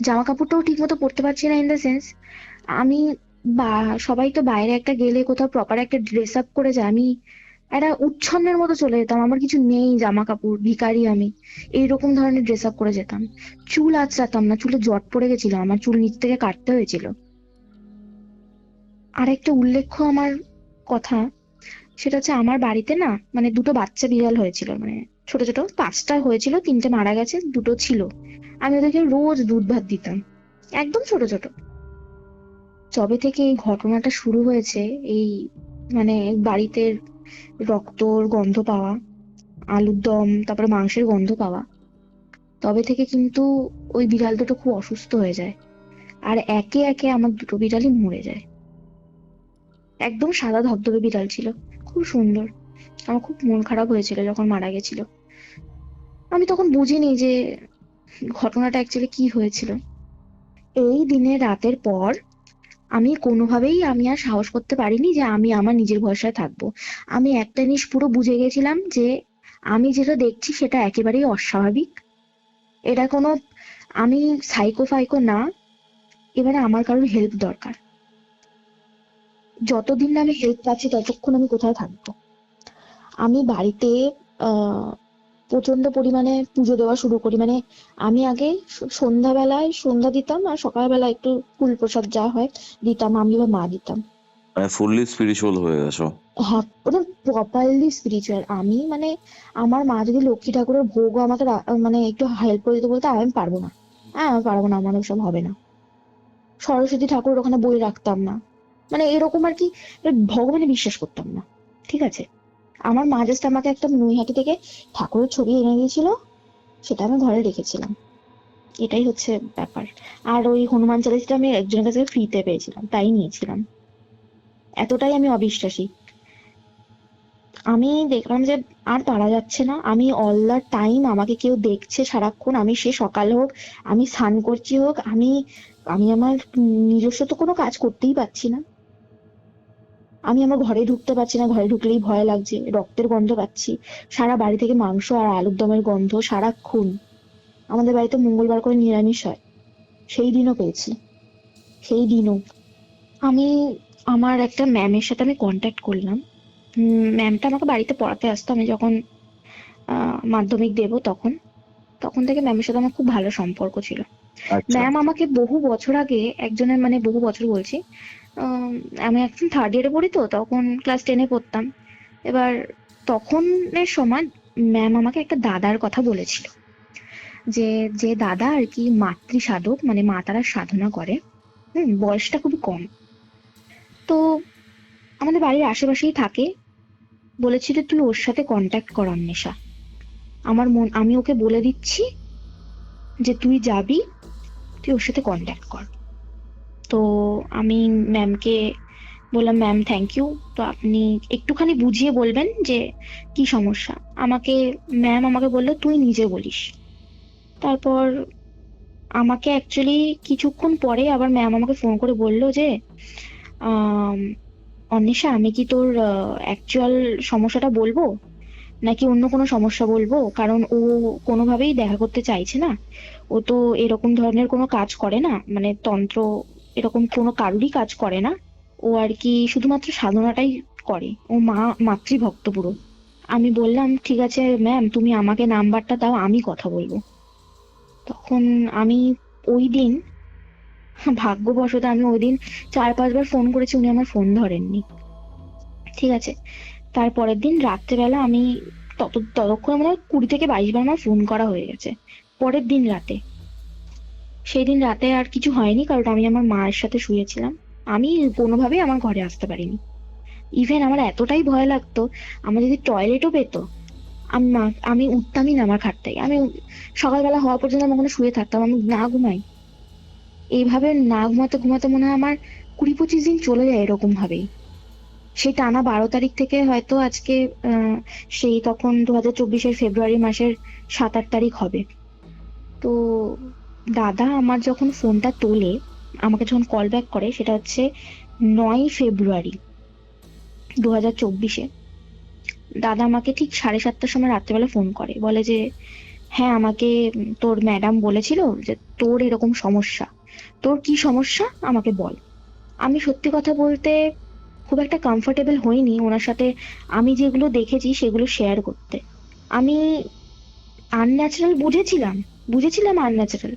জামা কাপড়টাও ঠিক মতো পরতে পারছি না ইন দ্য সেন্স, আমি বা সবাই তো বাইরে একটা গেলে কোথাও প্রপার একটা ড্রেস আপ করে যায়, আমি একটা উচ্ছন্নের মতো চলে যেতাম, আমার কিছু নেই জামা কাপড়, ভিখারি আমি, এইরকম ধরনের ড্রেস আপ করে যেতাম। চুল আঁচড়াতাম না, চুলে জট পড়ে গেছিল, আমার চুল নিচ থেকে কাটতে হয়েছিল। আর একটা উল্লেখ্য আমার কথা, সেটা হচ্ছে আমার বাড়িতে না মানে দুটো বাচ্চা বিড়াল হয়েছিল, মানে ছোট ছোট, 5টা হয়েছিল, 3টে মারা গেছে, দুটো ছিল। আমি ওদেরকে রোজ দুধ ভাত দিতাম, একদম ছোট ছোট। যবে থেকে এই ঘটনাটা শুরু হয়েছে, এই মানে বাড়িতে রক্তর গন্ধ পাওয়া, আলুর দম তারপরে মাংসের গন্ধ পাওয়া, তবে থেকে কিন্তু ওই বিড়াল দুটো খুব অসুস্থ হয়ে যায়, আর একে একে আমার দুটো বিড়ালই মরে যায়। একদম সাদা ধবধবে বিড়াল ছিল, খুব সুন্দর। আমার খুব মন খারাপ হয়েছিল যখন মারা গেছিল। আমি তখন বুঝিনি যে ঘটনাটা অ্যাকচুয়ালি কি হয়েছিল। এই দিনের রাতের পর আমি আর সাহস করতে পারিনি যে আমি আমার নিজের ভরসায় থাকবো। আমি একটা জিনিস পুরো বুঝে গেছিলাম যে আমি যেটা দেখছি সেটা একেবারেই অস্বাভাবিক, এটা কোনো, আমি সাইকো ফাইকো না, এবারে আমার কারোর হেল্প দরকার। যতদিন না আমি হেল্প পাচ্ছি ততক্ষণ আমি কোথায় থাকবো। আমি বাড়িতে আহ প্রচন্ড পরিমাণে পুজো দেওয়া শুরু করি, মানে আমি আগে সন্ধ্যাবেলায় সন্ধ্যা দিতাম, আর সকালবেলা একটু ফুল প্রসাদ যা হয় দিতাম, আমি বা মা দিতাম। মানে ফুললি স্পিরিচুয়াল হয়ে গেছো। হ্যাঁ, মানে প্রপারলি স্পিরিচুয়াল আমি, মানে আমার মা যদি লক্ষ্মী ঠাকুরের ভোগও আমাকে মানে একটু হেল্প করে দিতে বলতে, আমি পারবো না, হ্যাঁ আমি পারবো না, আমার সব হবে না। সরস্বতী ঠাকুরের ওখানে বই রাখতাম না, মানে এরকম আর কি, ভগবানে বিশ্বাস করতাম না, ঠিক আছে। আমার মা জাস্ট আমাকে একটা নৈহাটি থেকে ঠাকুরের ছবি এনে দিয়েছিল, সেটা আমি ঘরে রেখেছিলাম, এটাই হচ্ছে ব্যাপার। আর ওই হনুমান চালিসাটা আমি একজনের কাছে ফ্রিতে পেয়েছিলাম, তাই নিয়েছিলাম, এতটাই আমি অবিশ্বাসী। আমি দেখলাম যে আর পারা যাচ্ছে না, আমি অল দা টাইম আমাকে কেউ দেখছে সারাক্ষণ, আমি সে সকাল হোক, আমি স্নান করছি হোক, আমি আমি আমার নিজস্ব তো কোনো কাজ করতেই পারছি না, আমি আমার ঘরে ঢুকতে পারছি না, ঘরে ঢুকলেই ভয় লাগছে, রক্তের গন্ধ পাচ্ছি, সারা বাড়ি থেকে মাংস আর আলুর দমের গন্ধ সারাক্ষণ। আমাদের বাড়িতে মঙ্গলবার করে নিরামিষ হয়, সেই দিনও পেয়েছি, সেই দিনও। আমি আমার একটা ম্যামের সাথে আমি কন্ট্যাক্ট করলাম, ম্যামটা আমাকে বাড়িতে পড়াতে আসতো, আমি যখন মাধ্যমিক দেব তখন, তখন থেকে ম্যামের সাথে আমার খুব ভালো সম্পর্ক ছিল। আচ্ছা। ম্যাম আমাকে বহু বছর আগে একজনের, মানে বহু বছর বলছি, আমি এখন 3rd ইয়ারে পড়ি, তো তখন ক্লাস 10-এ পড়তাম। এবার তখনের সময় ম্যাম আমাকে একটা দাদার কথা বলেছিল, যে যে দাদা আর কি মাতৃ সাধক, মানে মা তারা সাধনা করে, বয়সটা খুবই কম, তো আমাদের বাড়ির আশেপাশেই থাকে, বলেছিল তুই ওর সাথে কন্ট্যাক্ট কর অন্বেষা, আমি ওকে বলে দিচ্ছি যে তুই যাবি, তুই ওর সাথে কন্ট্যাক্ট কর। তো আমি ম্যামকে বললাম, ম্যাম থ্যাংক ইউ, তো আপনি একটুখানি বুঝিয়ে বলবেন যে কি সমস্যা। ম্যাম আমাকে বললো তুই নিজে বলিস। তারপর আমাকে অ্যাকচুয়ালি কিছুক্ষণ পরে আবার ম্যাম আমাকে ফোন করে বললো যে আম, অন্বেষা, আমি কি তোর অ্যাকচুয়াল সমস্যাটা বলবো নাকি অন্য কোনো সমস্যা বলবো, কারণ ও কোনোভাবেই দেখা করতে চাইছে না। ও তো এরকম ধরনের কোনো কাজ করে না, মানে তন্ত্র এরকম কোনো কারুরই কাজ করে না। ও আর কি শুধুমাত্র সাধনাটাই করে। ও মাতৃভক্ত পুরো। আমি বললাম ঠিক আছে ম্যাম, তুমি আমাকে নাম্বারটা দাও, আমি কথা বলবো। তখন আমি ওই দিন, ভাগ্যবশত আমি ওই দিন 4-5 বার ফোন করেছি, উনি আমার ফোন ধরেননি। ঠিক আছে, তারপরের দিন রাত্রেবেলা আমি ততক্ষণ মানে 20 থেকে 22 বার আমার ফোন করা হয়ে গেছে। পরের দিন রাতে, সেই দিন রাতে আর কিছু হয়নি, কারণ আমি আমার মায়ের সাথে শুয়েছিলাম। আমি কোনোভাবেই আমার ঘরে আসতে পারিনি। ইভেন আমার এতটাই ভয় লাগতো, আমার যদি টয়লেটও পেতো, আমি উঠতামই না আমার খাট থেকে। সকালবেলা হওয়া পর্যন্ত আমি ওখানে শুয়ে থাকতাম, আমি না ঘুমাই। এইভাবে না ঘুমাতে ঘুমাতে মনে হয় আমার 20-25 দিন চলে যায় এরকম ভাবেই। সেই টানা 12 তারিখ থেকে হয়তো আজকে সেই তখন 2024-এর ফেব্রুয়ারি মাসের 7-8 তারিখ হবে। তো দাদা আমার যখন ফোনটা তোলে, আমাকে যখন কল ব্যাক করে, সেটা হচ্ছে 9 ফেব্রুয়ারি 2024-এ। দাদা আমাকে ঠিক 7:30টার সময় রাত্রেবেলা ফোন করে, বলে যে হ্যাঁ, আমাকে তোর ম্যাডাম বলেছিল যে তোর এরকম সমস্যা, তোর কি সমস্যা আমাকে বল। আমি সত্যি কথা বলতে খুব একটা কমফোর্টেবল হইনি ওনার সাথে আমি যেগুলো দেখেছি সেগুলো শেয়ার করতে। আমি আনন্যাচারাল বুঝেছিলাম আনন্যাচারাল,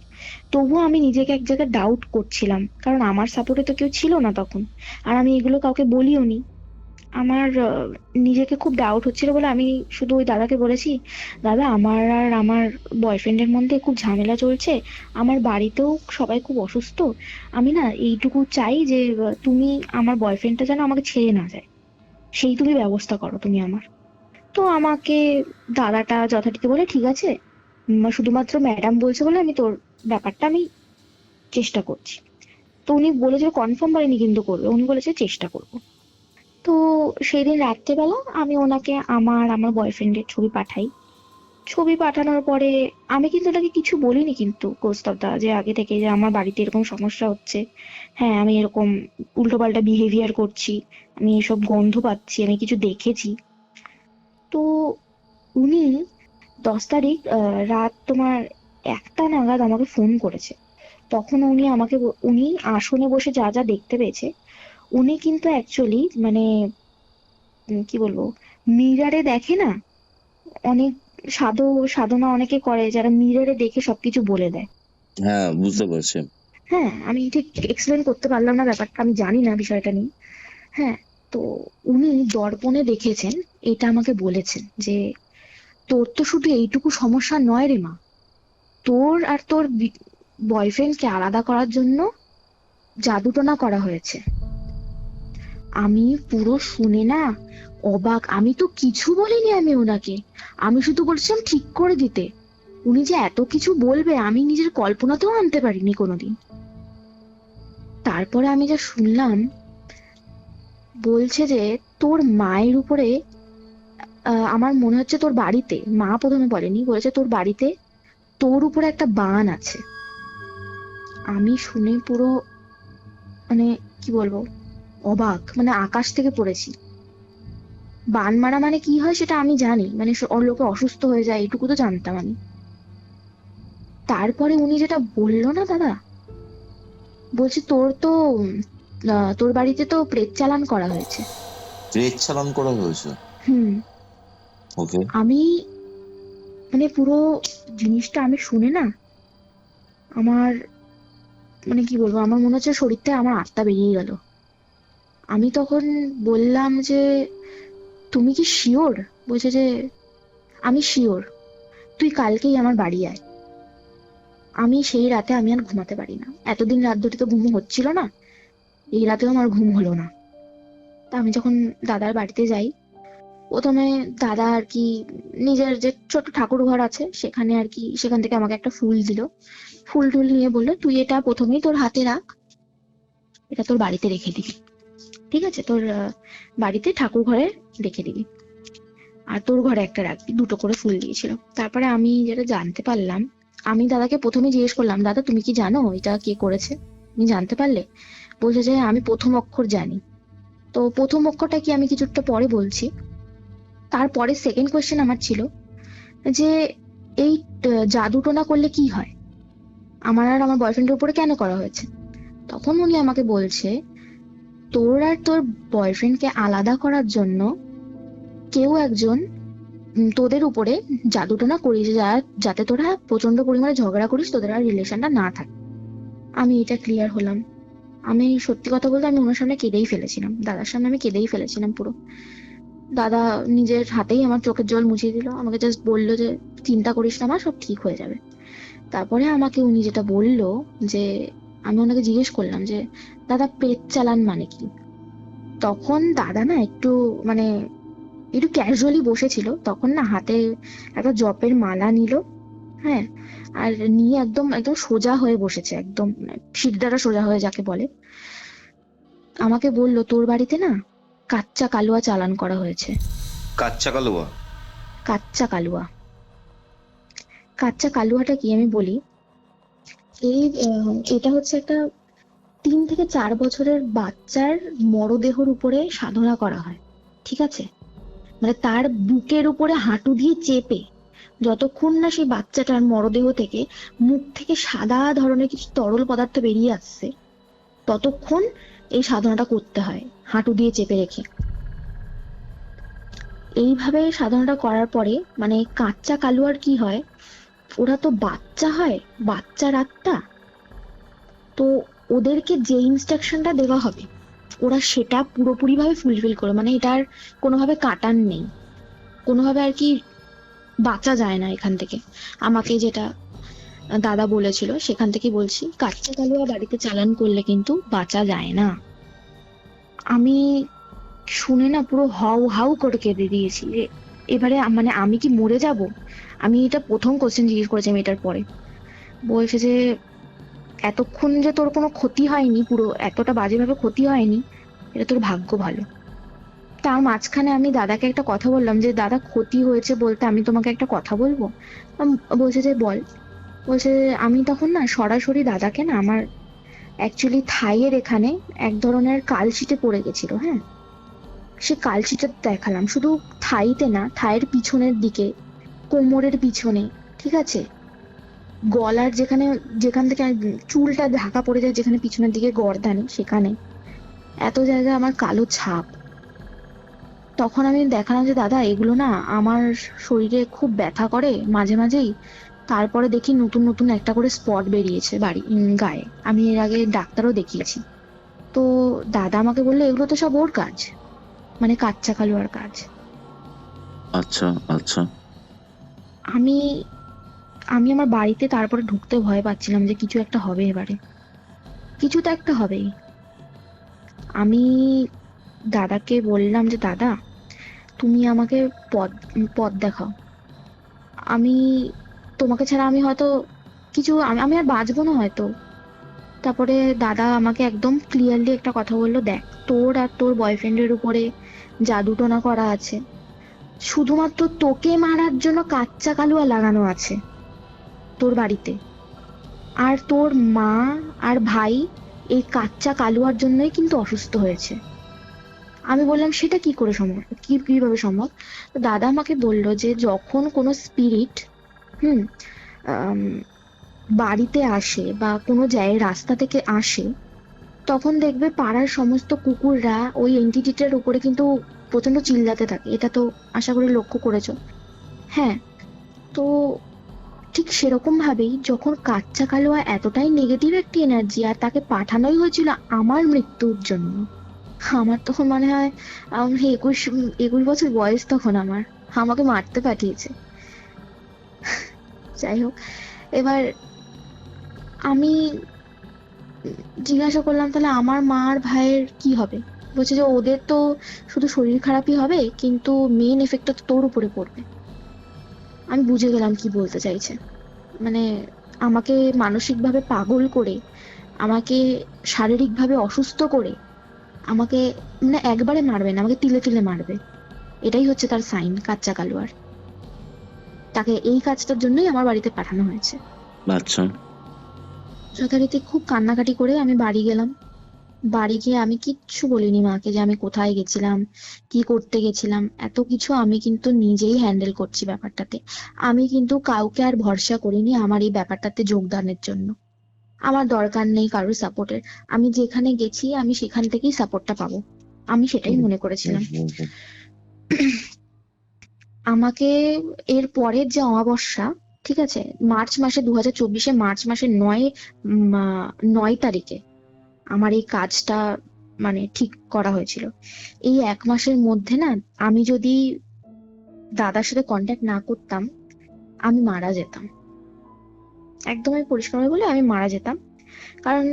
তবুও আমি নিজেকে এক জায়গায় ডাউট করছিলাম, কারণ আমার সাপোর্টে তো কেউ ছিল না তখন। আর আমি এগুলো কাউকে বলিও নি। আমার নিজেকে খুব ডাউট হচ্ছিল বলে আমি শুধু ওই দাদাকে বলেছি, দাদা আমার আর আমার বয়ফ্রেন্ডের মধ্যে খুব ঝামেলা চলছে, আমার বাড়িতেও সবাই খুব অসুস্থ। আমি না এইটুকু চাই যে তুমি আমার বয়ফ্রেন্ডটা যেন আমাকে ছেড়ে না যায়, সেই তুমি ব্যবস্থা করো তুমি আমার। তো আমাকে দাদাটা যথারীতি বলে ঠিক আছে, শুধুমাত্র ম্যাডাম বলছে বলে আমি তোর ব্যাপারটা আমি চেষ্টা করছি। তো উনি বলেছিল, কনফার্ম বলেনি কিন্তু করবে, উনি বলেছে চেষ্টা করবো। তো সেই দিন রাত্রেবেলা আমি ওনাকে আমার বয়ফ্রেন্ডের ছবি পাঠাই। ছবি পাঠানোর পরে আমি কিন্তু ওটাকে কিছু বলিনি, কিন্তু কৌস্তবদা, যে আগে থেকে যে আমার বাড়িতে এরকম সমস্যা হচ্ছে, হ্যাঁ আমি এরকম উল্টোপাল্টা বিহেভিয়ার করছি, আমি এসব গন্ধ পাচ্ছি, আমি কিছু দেখেছি। তো উনি 10 তারিখ রাত তোমার 1টা নাগাদ আমাকে ফোন করেছে। তখন উনি আসনে বসে যা যা দেখতে পেয়েছে, উনি কিন্তু অ্যাকচুয়ালি মানে কি বলবো, মিরারে দেখে না, অনেক সাধনা অনেকে করে যারা মিররে দেখে সবকিছু বলে দেয়। হ্যাঁ, বুঝতে পারছি। হ্যাঁ, আমি ঠিক এক্সপ্লেন করতে পারলাম না ব্যাপারটা, আমি জানি না বিষয়টা নিয়ে। হ্যাঁ, তো উনি দর্পণে দেখেছেন, এটা আমাকে বলেছেন যে তোর তো শুধু এইটুকু সমস্যা নয় রে মা, তোর আর তোর বয়ফ্রেন্ডকে আলাদা করার জন্য জাদুটোনা করা হয়েছে। আমি পুরো শুনে না অবাক, আমি তো কিছু বলিনি আমি ওনাকে, আমি শুধু বলছিলাম ঠিক করে দিতে। উনি যে এত কিছু বলবে আমি নিজের কল্পনাতেও আনতে পারিনি কোনোদিন। তারপরে আমি যা শুনলাম, বলছে যে তোর মায়ের উপরে আমার মনে হচ্ছে তোর বাড়িতে, মা প্রথমে বলেনি, বলেছে তোর বাড়িতে তোর উপরে একটা বান আছে। আমি শুনে পুরো মানে কি বলবো, অবাক, মানে আকাশ থেকে পড়েছি। বান মারা মানে কি হয় সেটা আমি জানি, মানে লোকে অসুস্থ হয়ে যায় এটুকু তো জানতাম আমি। তারপরে উনি যেটা বললো না দাদা, বলছে তোর তো তোর বাড়িতে তো প্রেত চালান করা হয়েছে। প্রেত চালান করা হয়েছে? হুম। ওকে। আমি মানে পুরো জিনিসটা আমি শুনে না, আমার মানে কি বলবো, আমার মনে হচ্ছে শরীরটা আমার আত্মা বেরিয়ে গেল। আমি তখন বললাম যে তুমি কি শিওর? বলছে যে আমি শিওর, তুই কালকেই আমার বাড়ি আয়। আমি সেই রাতে আমি আর ঘুমাতে পারি না, এতদিন রাত দুটি তো ঘুম হচ্ছিল না, এই রাতেও আমার ঘুম হলো না। তা আমি যখন দাদার বাড়িতে যাই, প্রথমে দাদা আর কি নিজের যে ছোট ঠাকুর ঘর আছে সেখানে আর কি, সেখান থেকে আমাকে একটা ফুল দিল। ফুল টুল নিয়ে বললো তুই এটা প্রথমেই তোর হাতে রাখ, এটা তোর বাড়িতে রেখে দিবি, ঠিক আছে, তোর বাড়িতে ঠাকুর ঘরে রেখে দিবি, আর তোর ঘরে একটা রাখবি, দুটো করে ফুল দিয়েছিল। তারপরে আমি যেটা জানতে পারলাম, আমি দাদাকে প্রথমে জিজ্ঞেস করলাম, দাদা তুমি কি জানো এটা কে করেছে, তুমি জানতে পারলে? বলছে যে আমি প্রথম অক্ষর জানি। তো প্রথম অক্ষরটা কি আমি কিছুটা পরে বলছি। তারপরে সেকেন্ড কোয়েশ্চেন আমার ছিল যে এই জাদুটোনা করলে কি হয়, আমার আর আমার বয়ফ্রেন্ডের উপরে কেন করা হয়েছে? তখন উনি আমাকে বলছে, তোর আর তোর বয়ফ্রেন্ডকে আলাদা করার জন্য কেউ একজন তোদের উপরে জাদুটোনা করিয়েছে, যাতে তোরা প্রচন্ড পরিমাণে ঝগড়া করিস, তোদের আর রিলেশনটা না থাকে। আমি এটা ক্লিয়ার হলাম। আমি সত্যি কথা বলতে আমি ওনার সামনে কেঁদেই ফেলেছিলাম, দাদার সামনে আমি কেঁদেই ফেলেছিলাম পুরো। দাদা নিজের হাতেই আমার চোখের জল মুছিয়ে দিল, আমাকে জাস্ট বললো যে চিন্তা করিস না মা, সব ঠিক হয়ে যাবে। তারপরে আমাকে উনি যেটা বললো যে, আমি ওনাকে জিজ্ঞেস করলাম যে দাদা পেট চালান মানে কি? তখন দাদা না একটু মানে একটু ক্যাজুয়ালি বসেছিল, তখন না হাতে একটা জপের মালা নিল, হ্যাঁ, আর নিয়ে একদম একদম সোজা হয়ে বসেছে, একদম সিদ্ধারা সোজা হয়ে যাকে বলে। আমাকে বলল, তোর বাড়িতে না কাচ্চা কালুয়া চালান করা হয়েছে। কাচ্চা কালুয়া? কাচ্চা কালুয়া, কাচ্চা কালুয়াটা কি আমি বলি। এই এটা হচ্ছে একটা 3 থেকে 4 বছরের বাচ্চার মরদেহর উপরে সাধনা করা হয়, ঠিক আছে? মানে তার বুকের উপরে হাঁটু দিয়ে চেপে যতক্ষণ না সেই বাচ্চাটার মরদেহ থেকে মুখ থেকে সাদা ধরনের কিছু তরল পদার্থ বেরিয়ে আসছে, ততক্ষণ এই সাধনাটা করতে হয় হাঁটু দিয়ে চেপে রেখে। এইভাবে সাধনাটা করার পরে মানে কাচ্চা কালুয়ার কি হয়, ওরা তো বাচ্চা হয়, বাচ্চার আত্মা, তো ওদেরকে যে ইনস্ট্রাকশনটা দেওয়া হবে ওরা সেটা পুরোপুরি ভাবে ফুলফিল করে, মানে এটার কোনোভাবে কাটান নেই, কোনোভাবে আর কি বাঁচা যায় না এখান থেকে। আমাকে যেটা দাদা বলেছিল সেখান থেকে বলছি, কাচ্চা কালুয়া বাড়িতে চালান করলে কিন্তু বাঁচা যায় না। আমি শুনে না পুরো হাউ হাউ করে কেঁদে দিয়েছি যে এবারে মানে আমি কি মরে যাব? আমি এটা প্রথম কোশ্চেন জিজ্ঞেস করেছি আমি এটার পরে। বলছে যে এতক্ষণ যে তোর কোনো ক্ষতি হয়নি, পুরো এতটা বাজেভাবে ক্ষতি হয়নি, এটা তোর ভাগ্য ভালো। তার মাঝখানে আমি দাদাকে একটা কথা বললাম যে দাদা ক্ষতি হয়েছে বলতে আমি তোমাকে একটা কথা বলবো। বলছে যে বল। বলছে যে, আমি তখন না সরাসরি দাদাকে না আমার অ্যাকচুয়ালি থাইয়ের এখানে এক ধরনের কালশিটে পড়ে গেছিল, হ্যাঁ, সে কালশিটে দেখালাম, শুধু থাইতে না, থাইয়ের পিছনের দিকে, কোমরের পিছনে, ঠিক আছে, গলার যেখানে, যেখান থেকে চুলটা ঢাকা পড়ে যায়, যেখানে পিছনের দিকে গর্দানে, সেখানে এত জায়গায় আমার কালো ছাপ। তখন আমি দেখালাম যে দাদা এগুলো না আমার শরীরে খুব ব্যথা করে মাঝে মাঝেই, তারপরে দেখি নতুন নতুন একটা করে স্পট বেরিয়েছে গায়ে, আমি এর আগে ডাক্তারও দেখিয়েছি। তো দাদা আমাকে বললো এগুলো তো সব ওর কাজ, মানে কাচ্চা কালুয়ার কাজ। আচ্ছা আচ্ছা। আমি আমি আমার বাড়িতে তারপরে ঢুকতে ভয় পাচ্ছিলাম যে কিছু একটা হবে, এবারে কিছু তো একটা হবেই। আমি দাদাকে বললাম যে দাদা তুমি আমাকে পথ পথ দেখাও, আমি তোমাকে ছাড়া আমি হয়তো কিছু আমি আর বাঁচবো না হয়তো। তারপরে দাদা আমাকে একদম ক্লিয়ারলি একটা কথা বললো, দেখ তোর আর তোর বয়ফ্রেন্ডের উপরে জাদুটোনা করা আছে, শুধুমাত্র তোকে মারার জন্য কাচ্চা কালুয়া লাগানো আছে তোর বাড়িতে, আর তোর মা আর ভাই এই কাচ্চা কালুয়ার জন্যই কিন্তু অসুস্থ হয়েছে। আমি বললাম সেটা কি করে সম্ভব, কিভাবে সম্ভব? তো দাদা আমাকে বললো যে যখন কোনো স্পিরিট আম, বাড়িতে আসে বা কোনো জায়গায় রাস্তা থেকে আসে, তখন দেখবে পাড়ার সমস্ত কুকুররা ওই এন্টিটিটার উপরে কিন্তু প্রচন্ড চিল্লাতে থাকে, এটা তো আশা করি লক্ষ্য করেছো। হ্যাঁ, তো ঠিক সেরকম ভাবেই যখন কাচ্চা কালুয়া এতটাই নেগেটিভ একটি এনার্জি, আর তাকে পাঠানোই হয়েছিল আমার মৃত্যুর জন্য। আমার তখন মনে হয় আমার 21 বছর বয়স তখন, আমার আমাকে মারতে পাঠিয়েছে। যাই হোক, এবার আমি জিজ্ঞাসা করলাম তাহলে আমার মা আর ভাইয়ের কি হবে? বলছে যে ওদের তো শুধু শরীর খারাপই হবে, কিন্তু মেইন এফেক্টটা তো তোর উপরে পড়বে। আমি বুঝে গেলাম কি বলতে চাইছে, মানে আমাকে মানসিকভাবে পাগল করে, আমাকে শারীরিকভাবে অসুস্থ করে, আমাকে মানে একবারে মারবে না, আমাকে তিলে তিলে মারবে। এটাই হচ্ছে তার সাইন, কাচ্চা কালুয়ার। তাকে এই কাজটার জন্যই আমার বাড়িতে পাঠানো হয়েছে। আচ্ছা। যথারীতি খুব কান্নাকাটি করে আমি বাড়ি গেলাম। বাড়ি গিয়ে আমি কিচ্ছু বলিনি মাকে যে আমি কোথায় গেছিলাম, কি করতে গেছিলাম। এত কিছু আমি কিন্তু নিজেই হ্যান্ডেল করছি ব্যাপারটাতে। আমি কিন্তু কাউকে আর ভরসা করিনি আমার এই ব্যাপারটাতে যোগদানের জন্য। আমার দরকার নেই কারোর সাপোর্টের। আমি যেখানে গেছি আমি সেখান থেকেই সাপোর্টটা পাবো, আমি সেটাই মনে করেছিলাম। আমাকে এর পরের যে অমাবস্যা, ঠিক আছে, মার্চ মাসে 2024 মার্চ মাসের 9 তারিখে আমার এই কাজটা মানে ঠিক করা হয়েছিল। এই 1 মাসের মধ্যে না, আমি যদি দাদার সাথে কন্ট্যাক্ট না করতাম আমি মারা যেতাম। একদমই পরিষ্কারভাবে বলে আমি মারা যেতাম। কারণ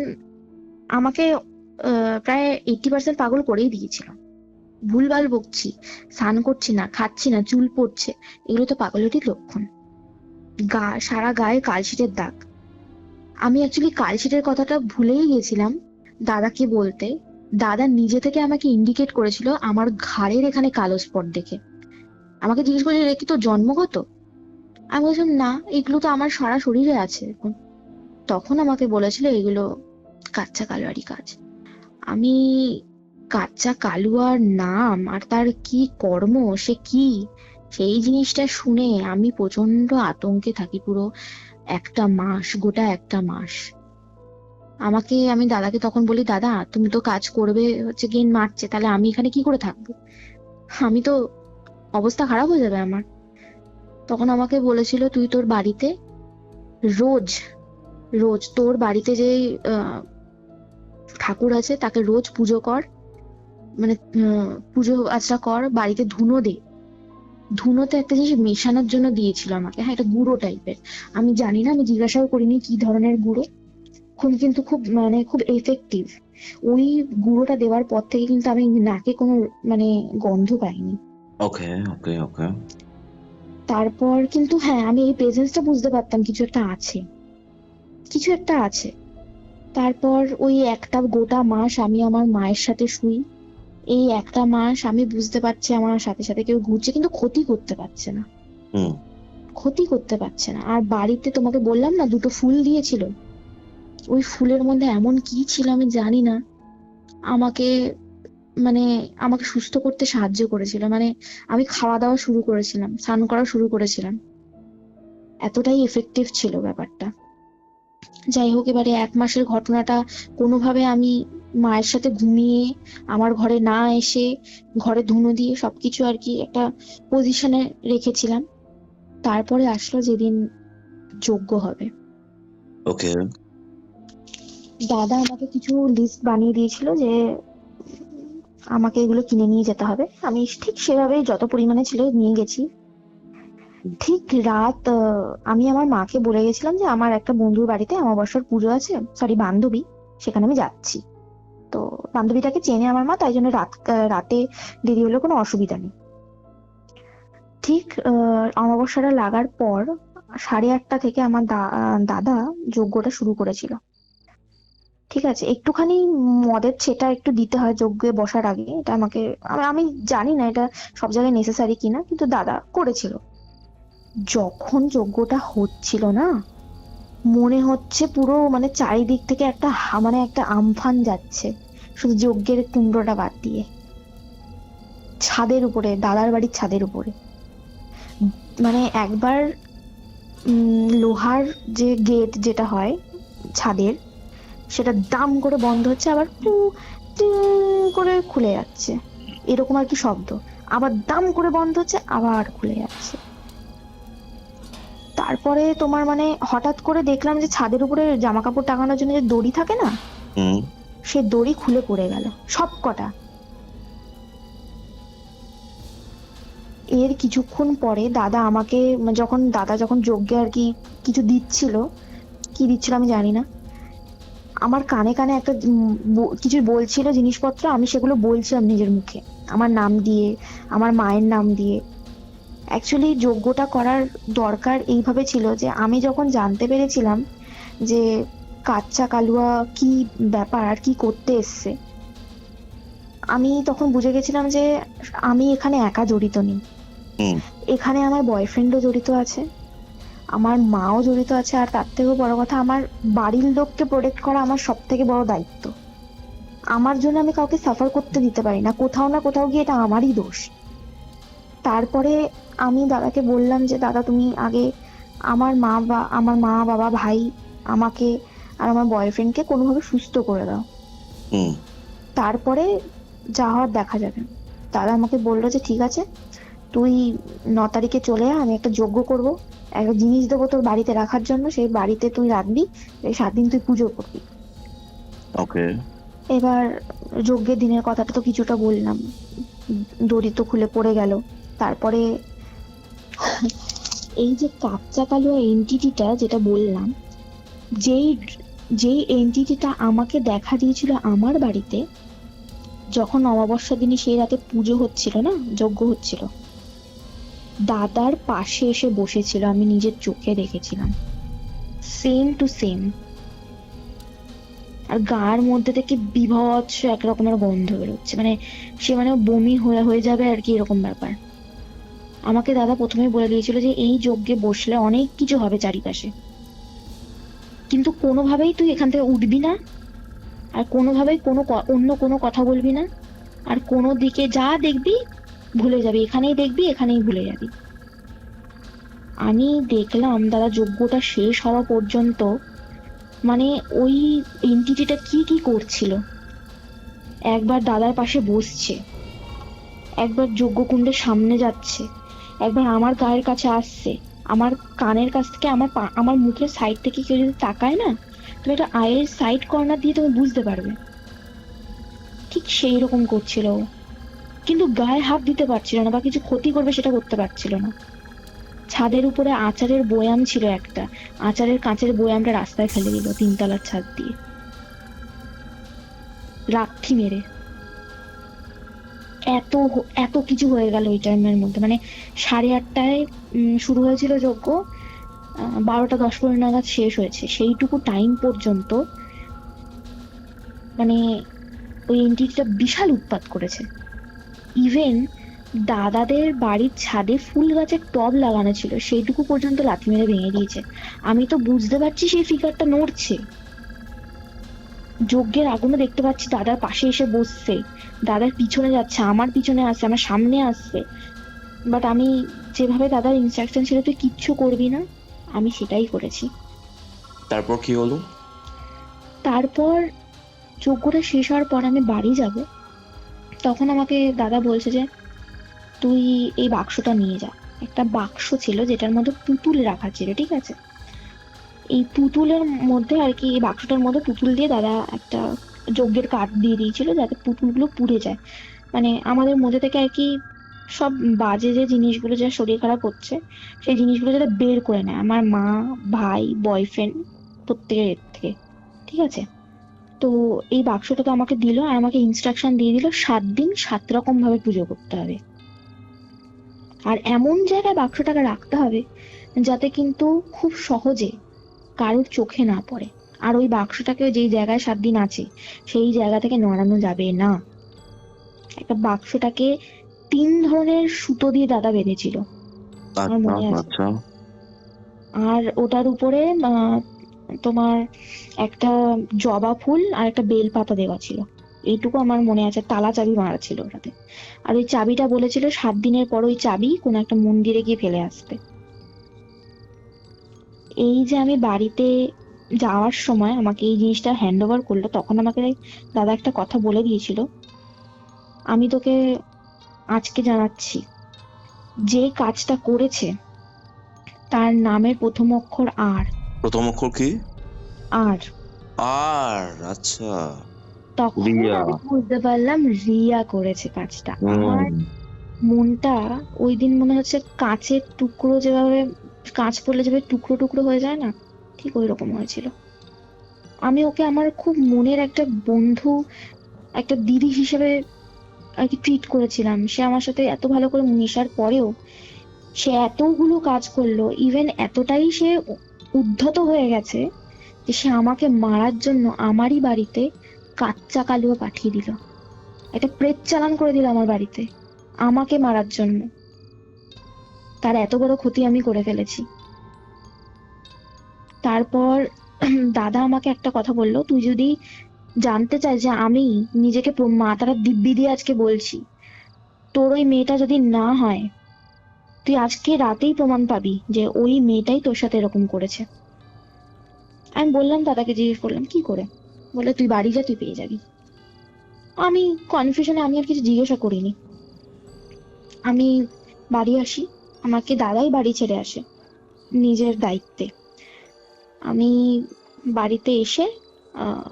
আমাকে প্রায় 80% পাগল করেই দিয়েছিল। ভুলভাল বকছি, স্নান করছি না, খাচ্ছি না, চুল পড়ছে, এগুলো তো পাগলেরই লক্ষণ। সারা গায়ে কালশিটের দাগ। আমি অ্যাকচুয়ালি কালশিটের কথাটা ভুলেই গেছিলাম দাদাকে বলতে। দাদা নিজে থেকে আমাকে ইন্ডিকেট করেছিল আমার ঘাড়ের এখানে কালো স্পট দেখে। আমাকে জিজ্ঞেস করেছিল, "এটা কি তোর জন্মগত?" আমি বলছিলাম, "না, এগুলো তো আমার সারা শরীরে আছে এখন।" তখন আমাকে বলেছিল এগুলো কাচ্চা কালোয়ারি কাজ। আমি কাচ্চা কালুয়ার নাম আর তার কি কর্ম, সে কি, সেই জিনিসটা শুনে আমি প্রচন্ড আতঙ্কে থাকি পুরো একটা মাস, গোটা একটা মাস। আমি দাদাকে তখন বলি, "দাদা তুমি তো কাজ করবে, হচ্ছে গেন মারছে, তাহলে আমি এখানে কি করে থাকবো? আমি তো, অবস্থা খারাপ হয়ে যাবে আমার।" তখন আমাকে বলেছিল, "তুই তোর বাড়িতে রোজ রোজ তোর বাড়িতে যে আহ, ঠাকুর আছে তাকে রোজ পুজো কর, মানে পুজো আচরা কর, বাড়িতে ধুনো দে।" ধুনোতে একটা জিনিস মেশানোর জন্য দিয়েছিল আমাকে, হ্যাঁ, এটা গুঁড়ো টাইপের। আমি জানি না, আমি জিজ্ঞাসাও করিনি কি ধরনের গুঁড়ো। কিন্তু খুব মানে খুব এফেক্টিভ। ওই গুঁড়োটা দেওয়ার পর থেকে কিন্তু আমি নাকে কোনো মানে গন্ধ পাইনি। ওকে, ওকে, ওকে। তারপর কিন্তু হ্যাঁ, আমি এই প্রেজেন্সটা বুঝতে পারতাম কিছু একটা আছে, কিছু একটা আছে। তারপর ওই একটা গোটা মাস আমি আমার মায়ের সাথে শুই। এই একটা মাস আমি বুঝতে পারছি আমার সাথে সাথে কেউ ঘুরছে, কিন্তু ক্ষতি করতে পারছে না, হুম। ক্ষতি করতে পারছে না। আর বাড়িতে তোমাকে বললাম না 2টো ফুল দিয়েছিল, ওই ফুলের মধ্যে এমন কি ছিল আমি জানি না, আমাকে মানে আমাকে সুস্থ করতে সাহায্য করেছিল। মানে আমি খাওয়া দাওয়া শুরু করেছিলাম, স্নান করা শুরু করেছিলাম, এতটাই এফেক্টিভ ছিল ব্যাপারটা। যাই হোক, এবারে 1 মাসের ঘটনাটা কোনোভাবে আমি মায়ের সাথে ঘুমিয়ে, আমার ঘরে না এসে, ঘরে ধুনো দিয়ে সবকিছু আর কি একটা পজিশনে রেখেছিলাম। তারপরে আসলো যেদিন যজ্ঞ হবে। ওকে। দাদা আমাকে কিছু লিস্ট বানিয়ে দিয়েছিল যে আমাকে এগুলো কিনে নিয়ে যেতে হবে। আমি ঠিক সেভাবেই যত পরিমাণে ছিল নিয়ে গেছি। ঠিক রাত আমি আমার মাকে বলে গেছিলাম যে আমার একটা বন্ধুর বাড়িতে অমাবস্যার পুজো আছে, সরি বান্ধবী, সেখানে আমি যাচ্ছি। তো বান্ধবীটাকে চেনে আমার মা, তাই জন্য রাতে দেরি হলে কোনো অসুবিধা নেই। ঠিক অমাবস্যাটা লাগার পর 8:30 থেকে আমার দাদা যজ্ঞটা শুরু করেছিল। ঠিক আছে, একটুখানি মদের ছেটা একটু দিতে হয় যজ্ঞে বসার আগে, এটা আমাকে, আমি জানি না এটা সব জায়গায় নেসেসারি কিনা, কিন্তু দাদা করেছিল। যখন যজ্ঞটা হচ্ছিল না, মনে হচ্ছে পুরো মানে চারিদিক থেকে একটা মানে একটা আমফান যাচ্ছে, শুধু যজ্ঞের কুণ্ডটা বাদ দিয়ে। ছাদের উপরে, দাদার বাড়ির ছাদের উপরে, মানে একবার লোহার যে গেট যেটা হয় ছাদের, সেটা দাম করে বন্ধ হচ্ছে, আবার টু টু করে খুলে যাচ্ছে, এরকম আর কি শব্দ। আবার দাম করে বন্ধ হচ্ছে, আবার খুলে যাচ্ছে। তারপরে তোমার মানে হঠাৎ করে দেখলাম যে ছাদের উপরে জামা কাপড় টাঙানোর জন্য যে দড়ি থাকে না, হুম। সে দড়ি খুলে পড়ে গেল সব কটা। এর কিছুক্ষণ পরে দাদা আমাকে, দাদা যখন যজ্ঞে আর কি কিছু দিচ্ছিল, কি দিচ্ছিল আমি জানি না, আমার কানে কানে একটা কিছু বলছিল জিনিসপত্র, আমি সেগুলো বলছিলাম নিজের মুখে, আমার নাম দিয়ে, আমার মায়ের নাম দিয়ে। অ্যাকচুয়ালি যজ্ঞটা করার দরকার এইভাবে ছিল যে আমি যখন জানতে পেরেছিলাম যে কাচ্চা কালুয়া কি ব্যাপার আর কি করতে এসছে, আমি তখন বুঝে গেছিলাম যে আমি এখানে একা জড়িত নেই, হুম। এখানে আমার বয়ফ্রেন্ডও জড়িত আছে, আমার মাও জড়িত আছে, আর তার থেকেও বড় কথা আমার বাড়ির লোককে প্রোটেক্ট করা আমার সব থেকে বড় দায়িত্ব। আমার জন্য আমি কাউকে সাফার করতে দিতে পারি না, কোথাও না কোথাও গিয়ে এটা আমারই দোষ। তারপরে আমি দাদাকে বললাম যে দাদা তুমি আগে আমার মা বাবা ভাই আমাকে আর আমার বয়ফ্রেন্ডকে কোনোভাবে সুস্থ করে দাও, হুম। তারপরে যা হওয়ার দেখা যাবে। দাদা আমাকে বললো যে ঠিক আছে, তুই 9 তারিখে চলে আয়, আমি একটা যজ্ঞ করব, একটা জিনিস দেবো তোর বাড়িতে রাখার জন্য, সেই বাড়িতে তুই রাখবি, এই 7 দিন তুই পুজো করবি। ওকে। এবার যজ্ঞের দিনের কথাটা তো কিছুটা বললাম, দড়ি তো খুলে পড়ে গেল। তারপরে এই যে কাচ্চা কালুয়া এন্টিটিটা যেটা বললাম, যেই যেই এন্টিটিটা আমাকে দেখা দিয়েছিল আমার বাড়িতে যখন অমাবস্যা দিনই সেই রাতে পুজো হচ্ছিল না, যজ্ঞ হচ্ছিল, দাদার পাশে এসে বসেছিল, আমি নিজের চোখে দেখেছিলাম, সেম টু সেম। আর গায়ের মধ্যে থেকে বীভৎস এক রকমের গন্ধ বেরোচ্ছে, মানে সে মানে বমি হয়ে হয়ে যাবে আর কি, এরকম ব্যাপার। আমাকে দাদা প্রথমে বলে দিয়েছিল যে এই যজ্ঞে বসলে অনেক কিছু হবে চারিপাশে, কিন্তু কোনোভাবেই তুই এখান থেকে উঠবি না, আর কোনোভাবেই অন্য কোনো কথা বলবি না, আর কোনো দিকে যা দেখবি ভুলে যাবি, এখানেই দেখবি এখানেই ভুলে যাবি। আমি দেখলাম দাদা যজ্ঞটা শেষ হওয়া পর্যন্ত মানে ওই এন্টিটিটা কি কি করছিল। একবার দাদার পাশে বসছে, একবার যজ্ঞকুণ্ডের সামনে যাচ্ছে, একবার আমার গায়ের কাছে আসছে, আমার কানের কাছ থেকে আমার মুখের সাইড থেকে কেউ যদি তাকায় না, তুমি একটা আয়ের সাইড কর্নার দিয়ে তুমি বুঝতে পারবে, ঠিক সেই রকম করছিল ও। কিন্তু গায়ে হাত দিতে পারছিল না, বা কিছু ক্ষতি করবে সেটা করতে পারছিল না। ছাদের উপরে আচারের বয়াম ছিল একটা, আচারের কাঁচের বয়ামটা রাস্তায় ফেলে দিল 3 তলার ছাদ দিয়ে, লাথি মেরে। এত এত কিছু হয়ে গেল ওই টাইমের মধ্যে, মানে 8:30টায় শুরু হয়েছিল যজ্ঞ, 12টা 10-15 নাগাদ শেষ হয়েছে। সেইটুকু টাইম পর্যন্ত মানে ওই এন্টিটিটা বিশাল উৎপাত করেছে। ইভেন দাদাদের বাড়ির ছাদে ফুল গাছের টব লাগানো ছিল, সেইটুকু পর্যন্ত লাথি মেরে ভেঙে দিয়েছে। আমি তো বুঝতে পারছি সেই ফিগারটা নড়ছে, যজ্ঞের আগুনও দেখতে পাচ্ছি, দাদার পাশে এসে বসছে, দাদার পিছনে যাচ্ছে, আমার পিছনে আসছে, আমার সামনে আসছে। বাট আমি যেভাবে দাদার ইনস্ট্রাকশন ছিল তুই কিচ্ছু করবি না, আমি সেটাই করেছি। তারপর কি হলো? তারপর যজ্ঞটা শেষ হওয়ার পর আমি বাড়ি যাব, তখন আমাকে দাদা বলছে যে তুই এই বাক্সটা নিয়ে যা। একটা বাক্স ছিল যেটার মধ্যে পুতুল রাখা ছিল, ঠিক আছে? এই পুতুলের মধ্যে আর কি, এই বাক্সটার মধ্যে পুতুল দিয়ে দাদা একটা যজ্ঞের কাঠ দিয়ে দিয়েছিল যাতে পুতুলগুলো পুড়ে যায়, মানে আমাদের মধ্যে থেকে আর কি সব বাজে যে জিনিসগুলো, যা শরীর খারাপ হচ্ছে সেই জিনিসগুলো যাতে বের করে নেয়, আমার মা, ভাই, বয়ফ্রেন্ড, প্রত্যেকের থেকে, ঠিক আছে? তো এই বাক্সটা তো আমাকে দিল, আর আমাকে ইনস্ট্রাকশন দিয়ে দিল 7 দিন 7 রকম ভাবে পুজো করতে হবে, আর এমন জায়গায় বাক্সটাকে রাখতে হবে যাতে কিন্তু খুব সহজে কারোর চোখে না পড়ে। আর ওই বাক্সটাকে যেই জায়গায় 7 দিন আছে সেই জায়গা থেকে নড়ানো যাবে না। একটা বাক্সটাকে 3 ধরনের সুতো দিয়ে দাদা বেঁধেছিল, আমার আচ্ছা মনে আছে। আচ্ছা। আর ওটার উপরে তোমার একটা জবা ফুল আর একটা বেল পাতা দেওয়া ছিল, এইটুকু আমার মনে আছে। তালা চাবি মারা ছিল ওটাতে, আর ওই চাবিটা বলেছিল 7 দিনের পর ওই চাবি কোনো একটা মন্দিরে গিয়ে ফেলে আসতে। এই যে আমি বাড়িতে যাওয়ার সময় আমাকে এই জিনিসটা হ্যান্ড ওভার করলো, তখন আমাকে দাদা একটা কথা বলে দিয়েছিল, আমি তোকে আজকে জানাচ্ছি, যে কাজটা করেছে তার নামের প্রথম অক্ষর আর। প্রথম অক্ষর কি? আর আর আচ্ছা। তখন রিয়া। আমি বুঝতে পারলাম রিয়া করেছে কাজটা। আমার মনটা ওই দিন মনে হচ্ছে কাঁচের টুকরো, যেভাবে কাঁচ পড়লে যেভাবে টুকরো টুকরো হয়ে যায় না, ঠিক ওই রকম হয়েছিল। আমি ওকে আমার খুব মনের একটা বন্ধু, একটা দিদি হিসেবে আর কি ট্রিট করেছিলাম। সে আমার সাথে এত ভালো করে মেশার পরেও সে এতগুলো কাজ করলো, ইভেন এতটাই সে উদ্ধত হয়ে গেছে যে সে আমাকে মারার জন্য আমারই বাড়িতে কাচ্চা কালুয়া পাঠিয়ে দিল, একটা প্রেত চালান করে দিল আমার বাড়িতে আমাকে মারার জন্য। তার এত বড় ক্ষতি আমি করে ফেলেছি। তারপর দাদা আমাকে একটা কথা বললো, তুই যদি জানতে চাই যে আমি নিজেকে মা তারা দিব্যি দিয়ে আজকে বলছি, তোর ওই মেয়েটা যদি না হয়, তুই আজকে রাতেই প্রমাণ পাবি যে ওই মেয়েটাই তোর সাথে এরকম করেছে। আমি বললাম, দাদাকে জিজ্ঞেস করলাম কি করে, বলে তুই বাড়ি যা, তুই পেয়ে যাবি। আমি কনফিউশনে আমি আর কিছু জিজ্ঞাসা করিনি। আমি বাড়ি আসি, আমাকে দাদাই বাড়ি ছেড়ে আসে নিজের দায়িত্বে। আমি বাড়িতে এসে আহ,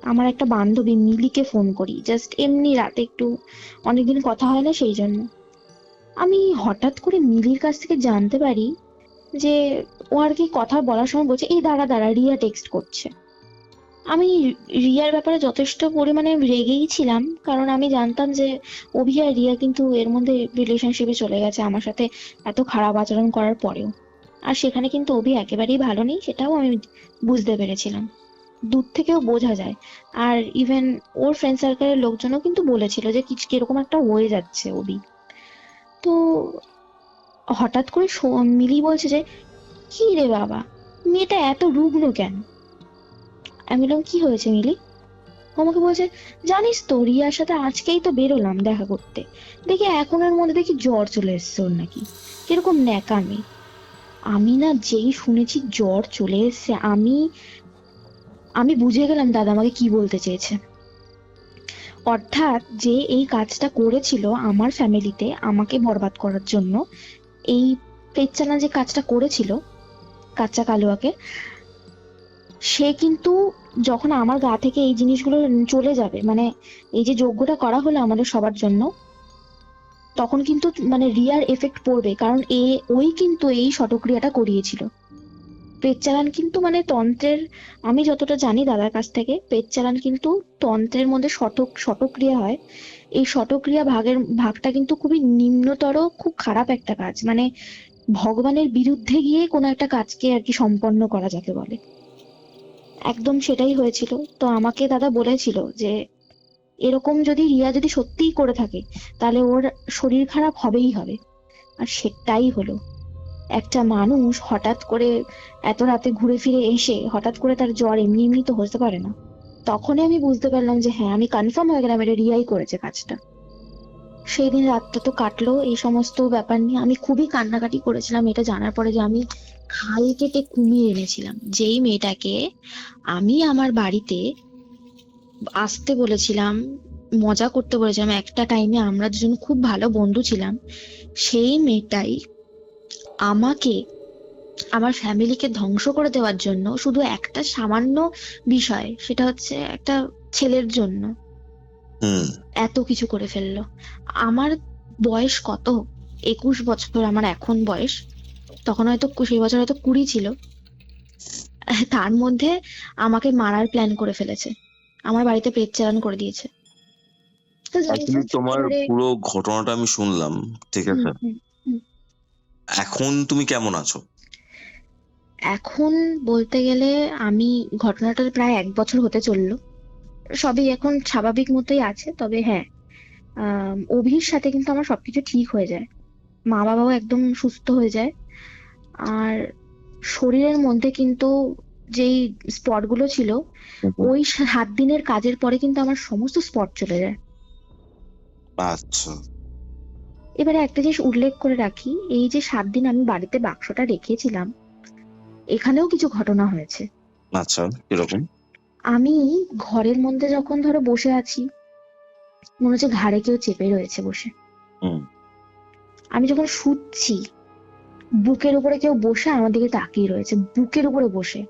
আমার একটা বান্ধবী মিলিকে ফোন করি, জাস্ট এমনি রাতে, একটু অনেকদিন কথা হয় না সেই জন্য। আমি হঠাৎ করে মিলির কাছ থেকে জানতে পারি যে ও আর কি কথা বলার সময় বলছে, এই দাঁড়া দাঁড়া, রিয়া টেক্সট করছে। আমি রিয়ার ব্যাপারে যথেষ্ট পরিমাণে রেগেই ছিলাম, কারণ আমি জানতাম যে অভি আর রিয়া কিন্তু এর মধ্যে রিলেশনশিপে চলে গেছে আমার সাথে এত খারাপ আচরণ করার পরেও। আর সেখানে কিন্তু অভি একেবারেই ভালো নেই, সেটাও আমি বুঝতে পেরেছিলাম, দূর থেকেও বোঝা যায়। আর ইভেন ওর ফ্রেন্ড সার্কেলের লোকজনও কিন্তু বলেছিল যে কিছু কিরকম একটা হয়ে যাচ্ছে অভি। তো হঠাৎ করে মিলি বলছে যে, কি রে বাবা, মেয়েটা এত রুগ্ন কেন? আমি বললাম, কি হয়েছে মিলি? ও আমাকে বলছে, জানিস তো রিয়ার সাথে আজকেই তো বেরোলাম দেখা করতে, দেখি এখন এর মধ্যে দেখি জ্বর চলে এসছে ওর নাকি, কিরকম ন্যাকামি। আমি না যেই শুনেছি জ্বর চলে এসছে, আমি আমি বুঝে গেলাম দাদা আমাকে কি বলতে চেয়েছে। অর্থাৎ যে এই কাজটা করেছিল আমার ফ্যামিলিতে আমাকে বরবাদ করার জন্য, এই পেচ্ছানা যে কাজটা করেছিল কাচ্চা কালুয়াকে, সে কিন্তু যখন আমার গা থেকে এই জিনিসগুলো চলে যাবে, মানে এই যে যজ্ঞটা করা হলো আমাদের সবার জন্য, তখন কিন্তু মানে রিয়ার এফেক্ট পড়বে, কারণ ওই কিন্তু এই ষটক্রিয়াটা করিয়েছিল। পেট চালান কিন্তু মানে তন্ত্রের, আমি যতটা জানি দাদার কাছ থেকে, পেট চালান কিন্তু তন্ত্রের মধ্যে ষটক্রিয়া হয়। এই ষটক্রিয়া ভাগটা কিন্তু খুবই নিম্নতর, খুব খারাপ একটা কাজ, মানে ভগবানের বিরুদ্ধে গিয়ে কোনো একটা কাজকে আর কি সম্পন্ন করা যাকে বলে, একদম সেটাই হয়েছিল। তো আমাকে দাদা বলেছিল যে এরকম যদি রিয়া যদি সত্যিই করে থাকে, তাহলে ওর শরীর খারাপ হবেই হবে। আর সেটাই হলো। একটা মানুষ হঠাৎ করে এত রাতে ঘুরে ফিরে এসে হঠাৎ করে তার জ্বর এমনি এমনি তো হতে পারে না। তখনই আমি বুঝতে পারলাম যে হ্যাঁ, আমি কনফার্ম হয়ে গেলাম এটা রিয়াই করেছে কাজটা। সেই দিন রাতটা তো কাটলো এই সমস্ত ব্যাপার নিয়ে, আমি খুবই কান্নাকাটি করেছিলাম এটা জানার পরে যে আমি খাল কেটে কুমির এনেছিলাম, যেই মেয়েটাকে আমি আমার বাড়িতে আসতে বলেছিলাম, মজা করতে বলেছিলাম, একটা টাইমে আমরা দুজন খুব ভালো বন্ধু ছিলাম, সেই মেয়েটাই আমাকে, আমার ফ্যামিলিকে ধ্বংস করে দেওয়ার জন্য, শুধু একটা সামান্য বিষয়, সেটা হচ্ছে একটা ছেলের জন্য হুম। এত কিছু করে ফেললো। আমার বয়স কত, 21 বছর আমার এখন বয়স, তখন হয়তো সেই বছর হয়তো 20 ছিল। তার মধ্যে আমাকে মারার প্ল্যান করে ফেলেছে, আমার বাড়িতে পেট চালান করে দিয়েছে। তো যাই অ্যাকচুয়ালি হোক, তোমার এবারে পুরো ঘটনাটা আমি শুনলাম, ঠিক হুম আছে? হুম হুম। এখন তুমি কেমন আছো? এখন বলতে গেলে আমি, ঘটনাটা প্রায় 1 বছর হতে চললো, সবই এখন স্বাভাবিক মতোই আছে। তবে হ্যাঁ, অভির সাথে কিন্তু আমার সবকিছু ঠিক হয়ে যায়, মা বাবাও একদম সুস্থ হয়ে যায়। আর শরীরের মধ্যে কিন্তু যেই স্পট গুলো ছিল, ওই 7 দিনের কাজের পরে কিন্তু আমার সমস্ত স্পট চলে যায়। আচ্ছা। এবারে একটা জিনিস উল্লেখ করে রাখি, এই যে 7 দিন আমি বাড়িতে বাক্সটা রেখেছিলাম, এখানেও কিছু ঘটনা হয়েছে। আচ্ছা, কিরকম? আমি ঘরের মধ্যে যখন ধরো বসে আছি, মনে হচ্ছে ঘাড়ে কেউ চেপে রয়েছে বসে। হুম। আমি যখন শুচ্ছি, বুকের উপরে কেউ বসে আমার দিকে তাকিয়ে রয়েছে, বুকের উপরে বসে।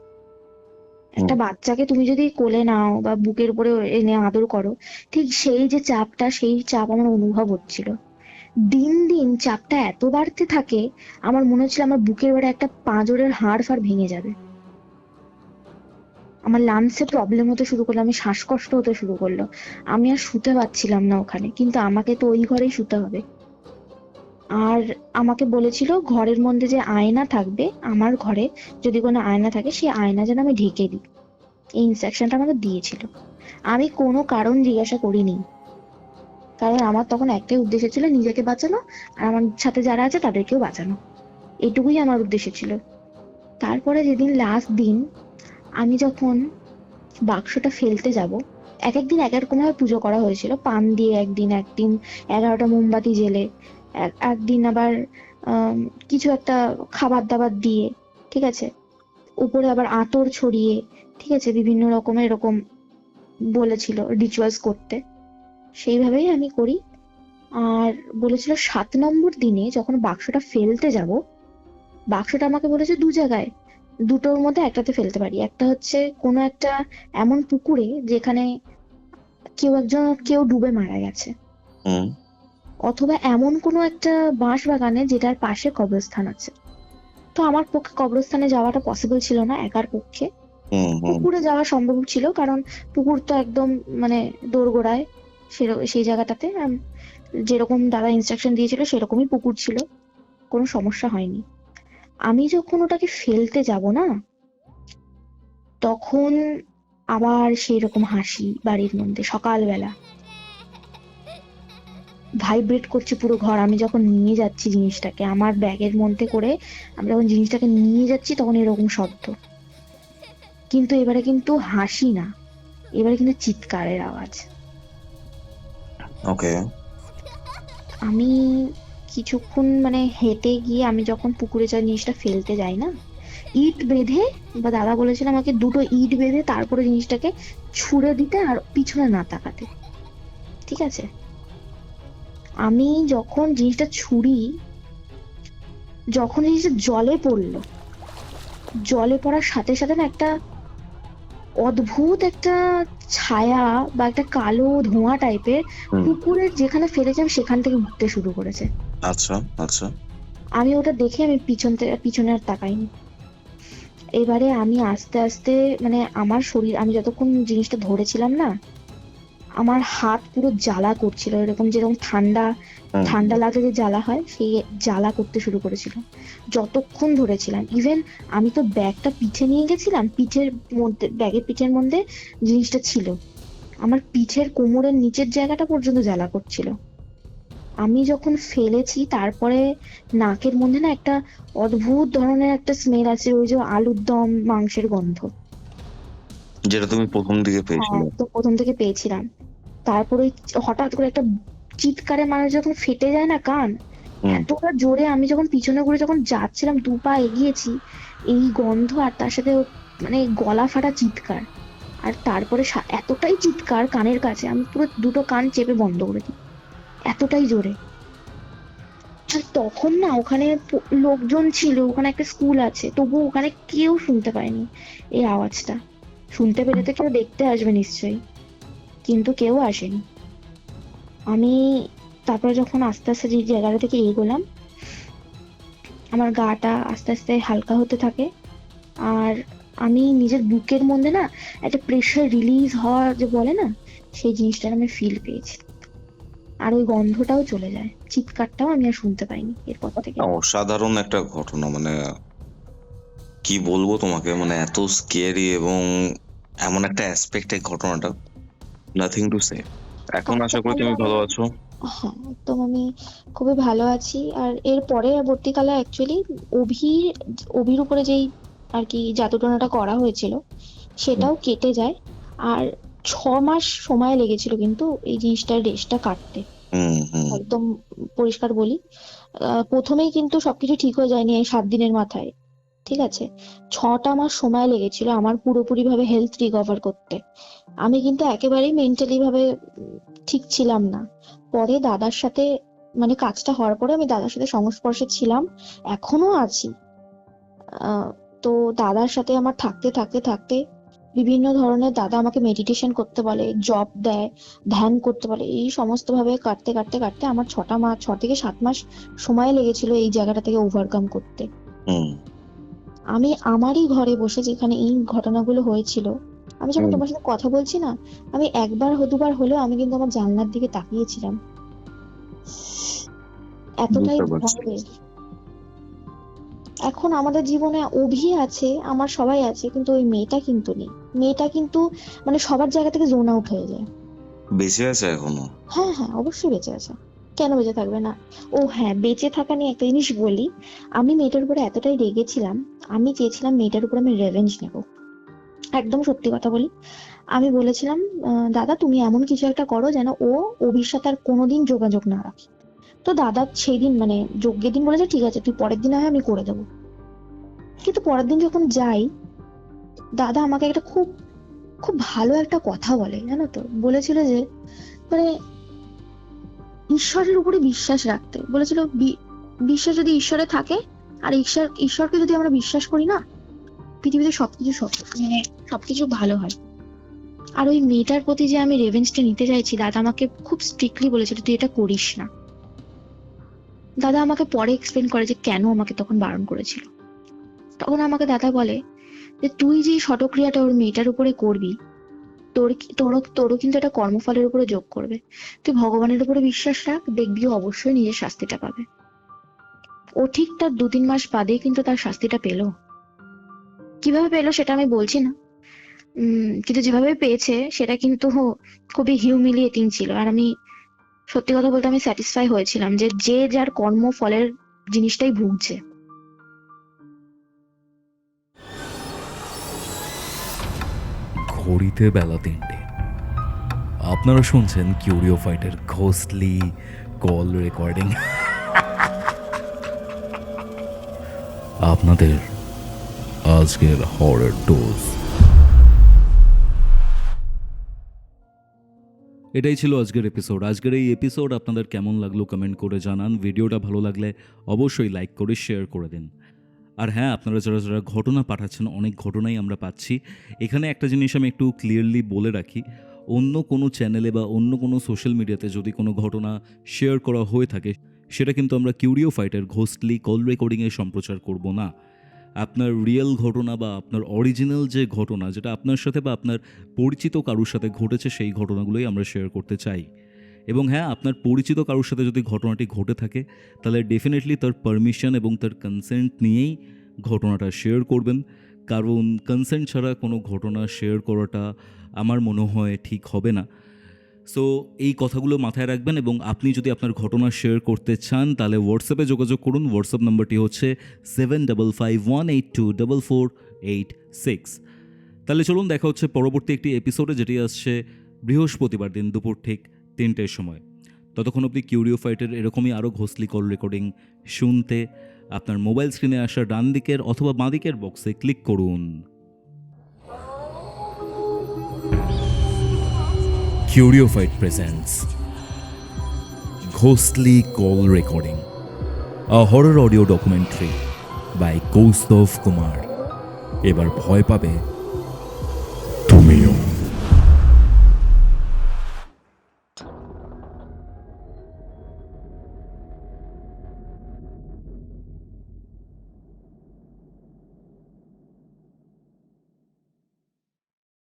একটা বাচ্চাকে তুমি যদি কোলে নাও বা বুকের উপরে এনে আদর করো, ঠিক সেই যে চাপটা, সেই চাপ আমার অনুভব হচ্ছিল। দিন দিন চাপটা এত বাড়তে থাকে, আমার মনে হচ্ছিল আমার বুকের বারে একটা পাঁজরের হাড় ফাড় ভেঙে যাবে। আমার লাংসে প্রবলেম হতে শুরু করলো, আমি শ্বাসকষ্ট হতে শুরু করলো, আমি আর শুতে পারছিলাম না ওখানে, কিন্তু আমাকে তো ওই ঘরেই শুতে হবে। আর আমাকে বলেছিল ঘরের মধ্যে যে আয়না থাকবে, আমার ঘরে যদি কোনো আয়না থাকে সেই আয়না যেন আমি ঢেকে দিই, এই ইনস্ট্রাকশনটা আমাকে দিয়েছিল। আমি কোনো কারণ জিজ্ঞাসা করিনি, কারণ আমার তখন একটাই উদ্দেশ্য ছিল, নিজেকে বাঁচানো আর আমার সাথে যারা আছে তাদেরকেও বাঁচানো, এটুকুই আমার উদ্দেশ্য ছিল। তারপরে যেদিন লাস্ট দিন আমি যখন বাক্সটা ফেলতে যাব, এক একদিন এক এক রকম ভাবে পুজো করা হয়েছিল। পান দিয়ে একদিন, একদিন 11টা মোমবাতি জেলে, একদিন আবার আম, কিছু একটা খাবার দাবার দিয়ে, ঠিক আছে, উপরে আবার আতর ছড়িয়ে, ঠিক আছে, বিভিন্ন রকমের এরকম বলেছিল রিচুয়ালস করতে। সেইভাবেই আমি করি। আর বলেছিল 7 নম্বর দিনে যখন বাক্সটা ফেলতে যাব, বাক্সটা আমাকে বলেছে দু জায়গায়, দুটোর মধ্যে একটাতে ফেলতে পারি। একটা হচ্ছে কোনো একটা এমন পুকুরে যেখানে কেউ ডুবে মারা গেছে, হুম অথবা এমন কোনো একটা বাঁশ বাগানে যেটার পাশে কবরস্থান আছে। তো আমার পক্ষে কবরস্থানে যাওয়াটা পসিবল ছিল না একার পক্ষে। হুম হুম পুকুরে যাওয়া সম্ভব ছিল, কারণ পুকুর তো একদম মানে দোরগোড়ায়, সেই জায়গাটাতে যেরকম দাদা ইনস্ট্রাকশন দিয়েছিল সেরকমই পুকুর ছিল, কোনো সমস্যা হয়নি। আমি যখন ওটাকে ফেলতে যাব না, তখন আবার সেই রকম হাসি বাড়ির মধ্যে। সকালবেলা ভাইব্রেট করছে পুরো ঘর। আমি যখন নিয়ে যাচ্ছি জিনিসটাকে আমার ব্যাগের মধ্যে করে, আমি যখন জিনিসটাকে নিয়ে যাচ্ছি তখন এরকম শব্দ। কিন্তু এবারে কিন্তু হাসি না, এবারে কিন্তু চিৎকারের আওয়াজ। ওকে আমি কিছুক্ষণ মানে হেঁটে গিয়ে আমি যখন পুকুরে জিনিসটা ফেলতে যাই না, ইট বেঁধে, বা দাদা বলেছিল আমাকে 2টো ইট বেঁধে তারপরে জিনিসটাকে ছুঁড়ে দিতে আর পিছনে না তাকাতে, ঠিক আছে। আমি যখন জিনিসটা ছুঁড়ি, যখন জিনিসটা জলে পড়লো, জলে পড়ার সাথে সাথে না একটা অদ্ভুত একটা ছায়া বা একটা কালো ধোঁয়া টাইপের হুম পুকুরের যেখানে ফেলেছিলাম সেখান থেকে উঠতে শুরু করেছে। আচ্ছা আচ্ছা আমি ওটা দেখে আমি পিছনে আর তাকাইনি। এবারে আমি আস্তে আস্তে মানে আমার শরীর, আমি যতক্ষণ জিনিসটা ধরেছিলাম না, আমার হাত পুরো জ্বালা করছিল, এরকম যেরকম ঠান্ডা হুম ঠান্ডা লাগলে যে জ্বালা হয় সেই জ্বালা করতে শুরু করেছিল যতক্ষণ ধরেছিলাম। ইভেন আমি তো ব্যাগটা পিঠে নিয়ে গেছিলাম, পিঠের মধ্যে, ব্যাগের পিঠের মধ্যে জিনিসটা ছিল, আমার পিঠের কোমরের নিচের জায়গাটা পর্যন্ত জ্বালা করছিল। আমি যখন ফেলেছি তারপরে নাকের মধ্যে না একটা অদ্ভুত ধরনের একটা স্মেল আছে, ওই যে আলুর দম মাংসের গন্ধ। যেটা তুমি প্রথম দিকে পেয়েছিলে। হ্যাঁ, তো প্রথম থেকে পেয়েছিলাম। তারপরে হঠাৎ করে একটা চিৎকারে মানুষ যখন ফেটে যায় না কান, হুম এতটা জোরে আমি যখন পিছনে ঘুরে যখন যাচ্ছিলাম, 2 পা এগিয়েছি, এই গন্ধ আর তার সাথে মানে গলা ফাটা চিৎকার। আর তারপরে এতটাই চিৎকার কানের কাছে, আমি পুরো 2টো কান চেপে বন্ধ করে দিই, এতটাই জোরে। আর তখন না ওখানে লোকজন ছিল, ওখানে একটা স্কুল আছে, তবু ওখানে কেউ শুনতে পায়নি এই আওয়াজটা। শুনতে পেলে তো কেউ দেখতে আসবে নিশ্চয়ই, কিন্তু কেউ আসেনি। আমি তারপরে যখন আস্তে আস্তে যে জায়গাটা থেকে এগোলাম, আমার গাটা আস্তে আস্তে হালকা হতে থাকে। আর আমি নিজের বুকের মধ্যে না একটা প্রেশার রিলিজ হওয়া যে বলে না, সেই জিনিসটা আমি ফিল পেয়েছি। আর ওই গন্ধটাও চলে যায়, চিৎকারটাও আমি আর শুনতে পাইনি এরপর থেকে। অসাধারণ একটা ঘটনা, মানে কি বলবো তোমাকে, মানে এত স্কেরি এবং এমন একটা অ্যাসপেক্ট এই ঘটনাটা, নাথিং টু সে। এখন আশা করি তুমি ভালো আছো। হ্যাঁ, একদম আমি খুবই ভালো আছি। আর এর পরবর্তীকালে অ্যাকচুয়ালি অভির উপরে যেই আর কি জাদুটোনাটা করা হয়েছিল সেটাও কেটে যায়। আর 6 মাস সময় লেগেছিল কিন্তু এই জিনিসটার রেশটা কাটতে, হুম হুম একদম পরিষ্কার বলি। প্রথমেই কিন্তু সবকিছু ঠিক হয়ে যায়নি এই 7 দিনের মাথায়, ঠিক আছে। 6টা মাস সময় লেগেছিল আমার পুরোপুরি ভাবে হেলথ রিকভার করতে। আমি কিন্তু একেবারেই মেন্টালি ভাবে ঠিক ছিলাম না। পরে দাদার সাথে মানে কাজটা হওয়ার পরে আমি দাদার সাথে সংস্পর্শে ছিলাম, এখনো আছি। তো দাদার সাথে আমার থাকতে থাকতে থাকতে বিভিন্ন ধরনের দাদা আমাকে মেডিটেশন করতে বলে, জব দেয়, ধ্যান করতে বলে, এই সমস্ত ভাবে কাটতে কাটতে কাটতে আমার 6 থেকে 7 মাস সময় লেগেছিল এই জায়গাটা থেকে ওভারকাম করতে। হুম আমি আমারই ঘরে বসে, যেখানে এই ঘটনাগুলো হয়েছিল, আমি যখন হুম, তোমার সাথে কথা বলছি না, আমি একবার দুবার হলেও আমি কিন্তু আমার জানলার দিকে তাকিয়েছিলাম, এতটাই বুঝতে পারছি। ভয়। এখন আমাদের জীবনে অভি আছে, আমার সবাই আছে, কিন্তু ওই মেয়েটা কিন্তু নেই। মেয়েটা কিন্তু মানে সবার জায়গা থেকে জোন আউট হয়ে যায়। বেঁচে আছে এখনো? হ্যাঁ হ্যাঁ, অবশ্যই বেঁচে আছে। কেন বেঁচে থাকবে না? ও হ্যাঁ, বেঁচে থাকা নিয়ে একটা জিনিস বলি। আমি মেয়েটার উপরে এতটাই রেগেছিলাম, আমি চেয়েছিলাম মেয়েটার উপর আমি রেভেঞ্জ নেব। একদম সত্যি কথা বলি, আমি বলেছিলাম দাদা তুমি এমন কিছু একটা করো যেন ও অভির সাথে আর কোনোদিন যোগাযোগ না রাখে। তো দাদা সেই দিন মানে যজ্ঞের দিন বলেছে ঠিক আছে তুই পরের দিন হয় আমি করে দেবো। কিন্তু পরের দিন যখন যাই, দাদা আমাকে একটা খুব খুব ভালো একটা কথা বলে, জানো তো, বলেছিল যে মানে ঈশ্বরের উপরে বিশ্বাস রাখতে বলেছিল। বিশ্বাস যদি ঈশ্বরে থাকে, আর ঈশ্বরকে যদি আমরা বিশ্বাস করি না, পৃথিবীতে মানে সবকিছু ভালো হয়। আর ওই মেয়েটার প্রতি যে আমি রেভেঞ্জটা নিতে চাইছি, দাদা আমাকে খুব স্ট্রিক্টলি বলেছিল তুই এটা করিস না। দাদা আমাকে পরে এক্সপ্লেন করে যে কেন আমাকে তখন বারণ করেছিল। তখন আমাকে দাদা বলে যে তুই যে ষটক্রিয়াটা ওর মেয়েটার উপরে করবি, তোরও কিন্তু এটা কর্মফলের উপরে যোগ করবে। তুই ভগবানের উপরে বিশ্বাস রাখ, দেখবি ও অবশ্যই নিজের শাস্তিটা পাবে। ও ঠিক তার 2-3 মাস বাদেই কিন্তু তার শাস্তিটা পেলো। কিভাবে পেলো সেটা আমি বলছি না, কিন্তু যেভাবে পেয়েছে সেটা কিন্তু খুবই হিউমিলিয়েটিং ছিল। আর আমি সত্যি কথা বলতে আমি স্যাটিসফাই হয়েছিলাম যে যে যার কর্ম ফলের জিনিসটাই ভুগছে। ঘড়িতে বেলা 3টে। আপনারা শুনছেন কিউরিও ফাইটের ঘোস্টলি কল রেকর্ডিং। আপনাদের আজকের হরর ডোজ। এটাই ছিল আজকের এপিসোড। আজকের এই এপিসোড আপনাদের কেমন লাগলো কমেন্ট করে জানান। ভিডিওটা ভালো লাগলে অবশ্যই লাইক করে শেয়ার করে দিন। আর হ্যাঁ, আপনারা যারা যারা ঘটনা পাঠাচ্ছেন, অনেক ঘটনাই আমরা পাচ্ছি। এখানে একটা জিনিস আমি একটু ক্লিয়ারলি বলে রাখি, অন্য কোনো চ্যানেলে বা অন্য কোনো সোশ্যাল মিডিয়াতে যদি কোনো ঘটনা শেয়ার করা হয়ে থাকে, সেটা কিন্তু আমরা কিউরিও ফাইটার ঘোস্টলি কল রেকর্ডিংয়ে সম্প্রচার করব না। আপনার রিয়েল ঘটনা বা আপনার অরিজিনাল যে ঘটনা, যেটা আপনার সাথে বা আপনার পরিচিত কারোর সাথে ঘটেছে, সেই ঘটনাগুলোই আমরা শেয়ার করতে চাই। এবং হ্যাঁ, আপনার পরিচিত কারোর সাথে যদি ঘটনাটি ঘটে থাকে, তাহলে ডেফিনেটলি তার পারমিশন এবং তার কনসেন্ট নিয়েই ঘটনাটা শেয়ার করবেন। কারণ কনসেন্ট ছাড়া কোনো ঘটনা শেয়ার করাটা আমার মনে হয় ঠিক হবে না। সো এই কথাগুলো মাথায় রাখবেন। এবং আপনি যদি আপনার ঘটনা শেয়ার করতে চান, তাহলে হোয়াটসঅ্যাপে যোগাযোগ করুন। হোয়াটসঅ্যাপ নাম্বারটি হচ্ছে 7551824486। তাহলে চলুন, দেখা হচ্ছে পরবর্তী একটি এপিসোডে, যেটি আসছে বৃহস্পতিবার দিন দুপুর ঠিক 3টের সময়। ততক্ষণ অবধি কিউরিও ফাইটের এরকমই আরও ঘোস্টলি কল রেকর্ডিং শুনতে আপনার মোবাইল স্ক্রিনে আসা ডান দিকের অথবা বাঁ দিকের বক্সে ক্লিক করুন। Curio Fight presents ghostly call recording, a horror audio documentary by Kaustav Kumar. এবার ভয় পাবে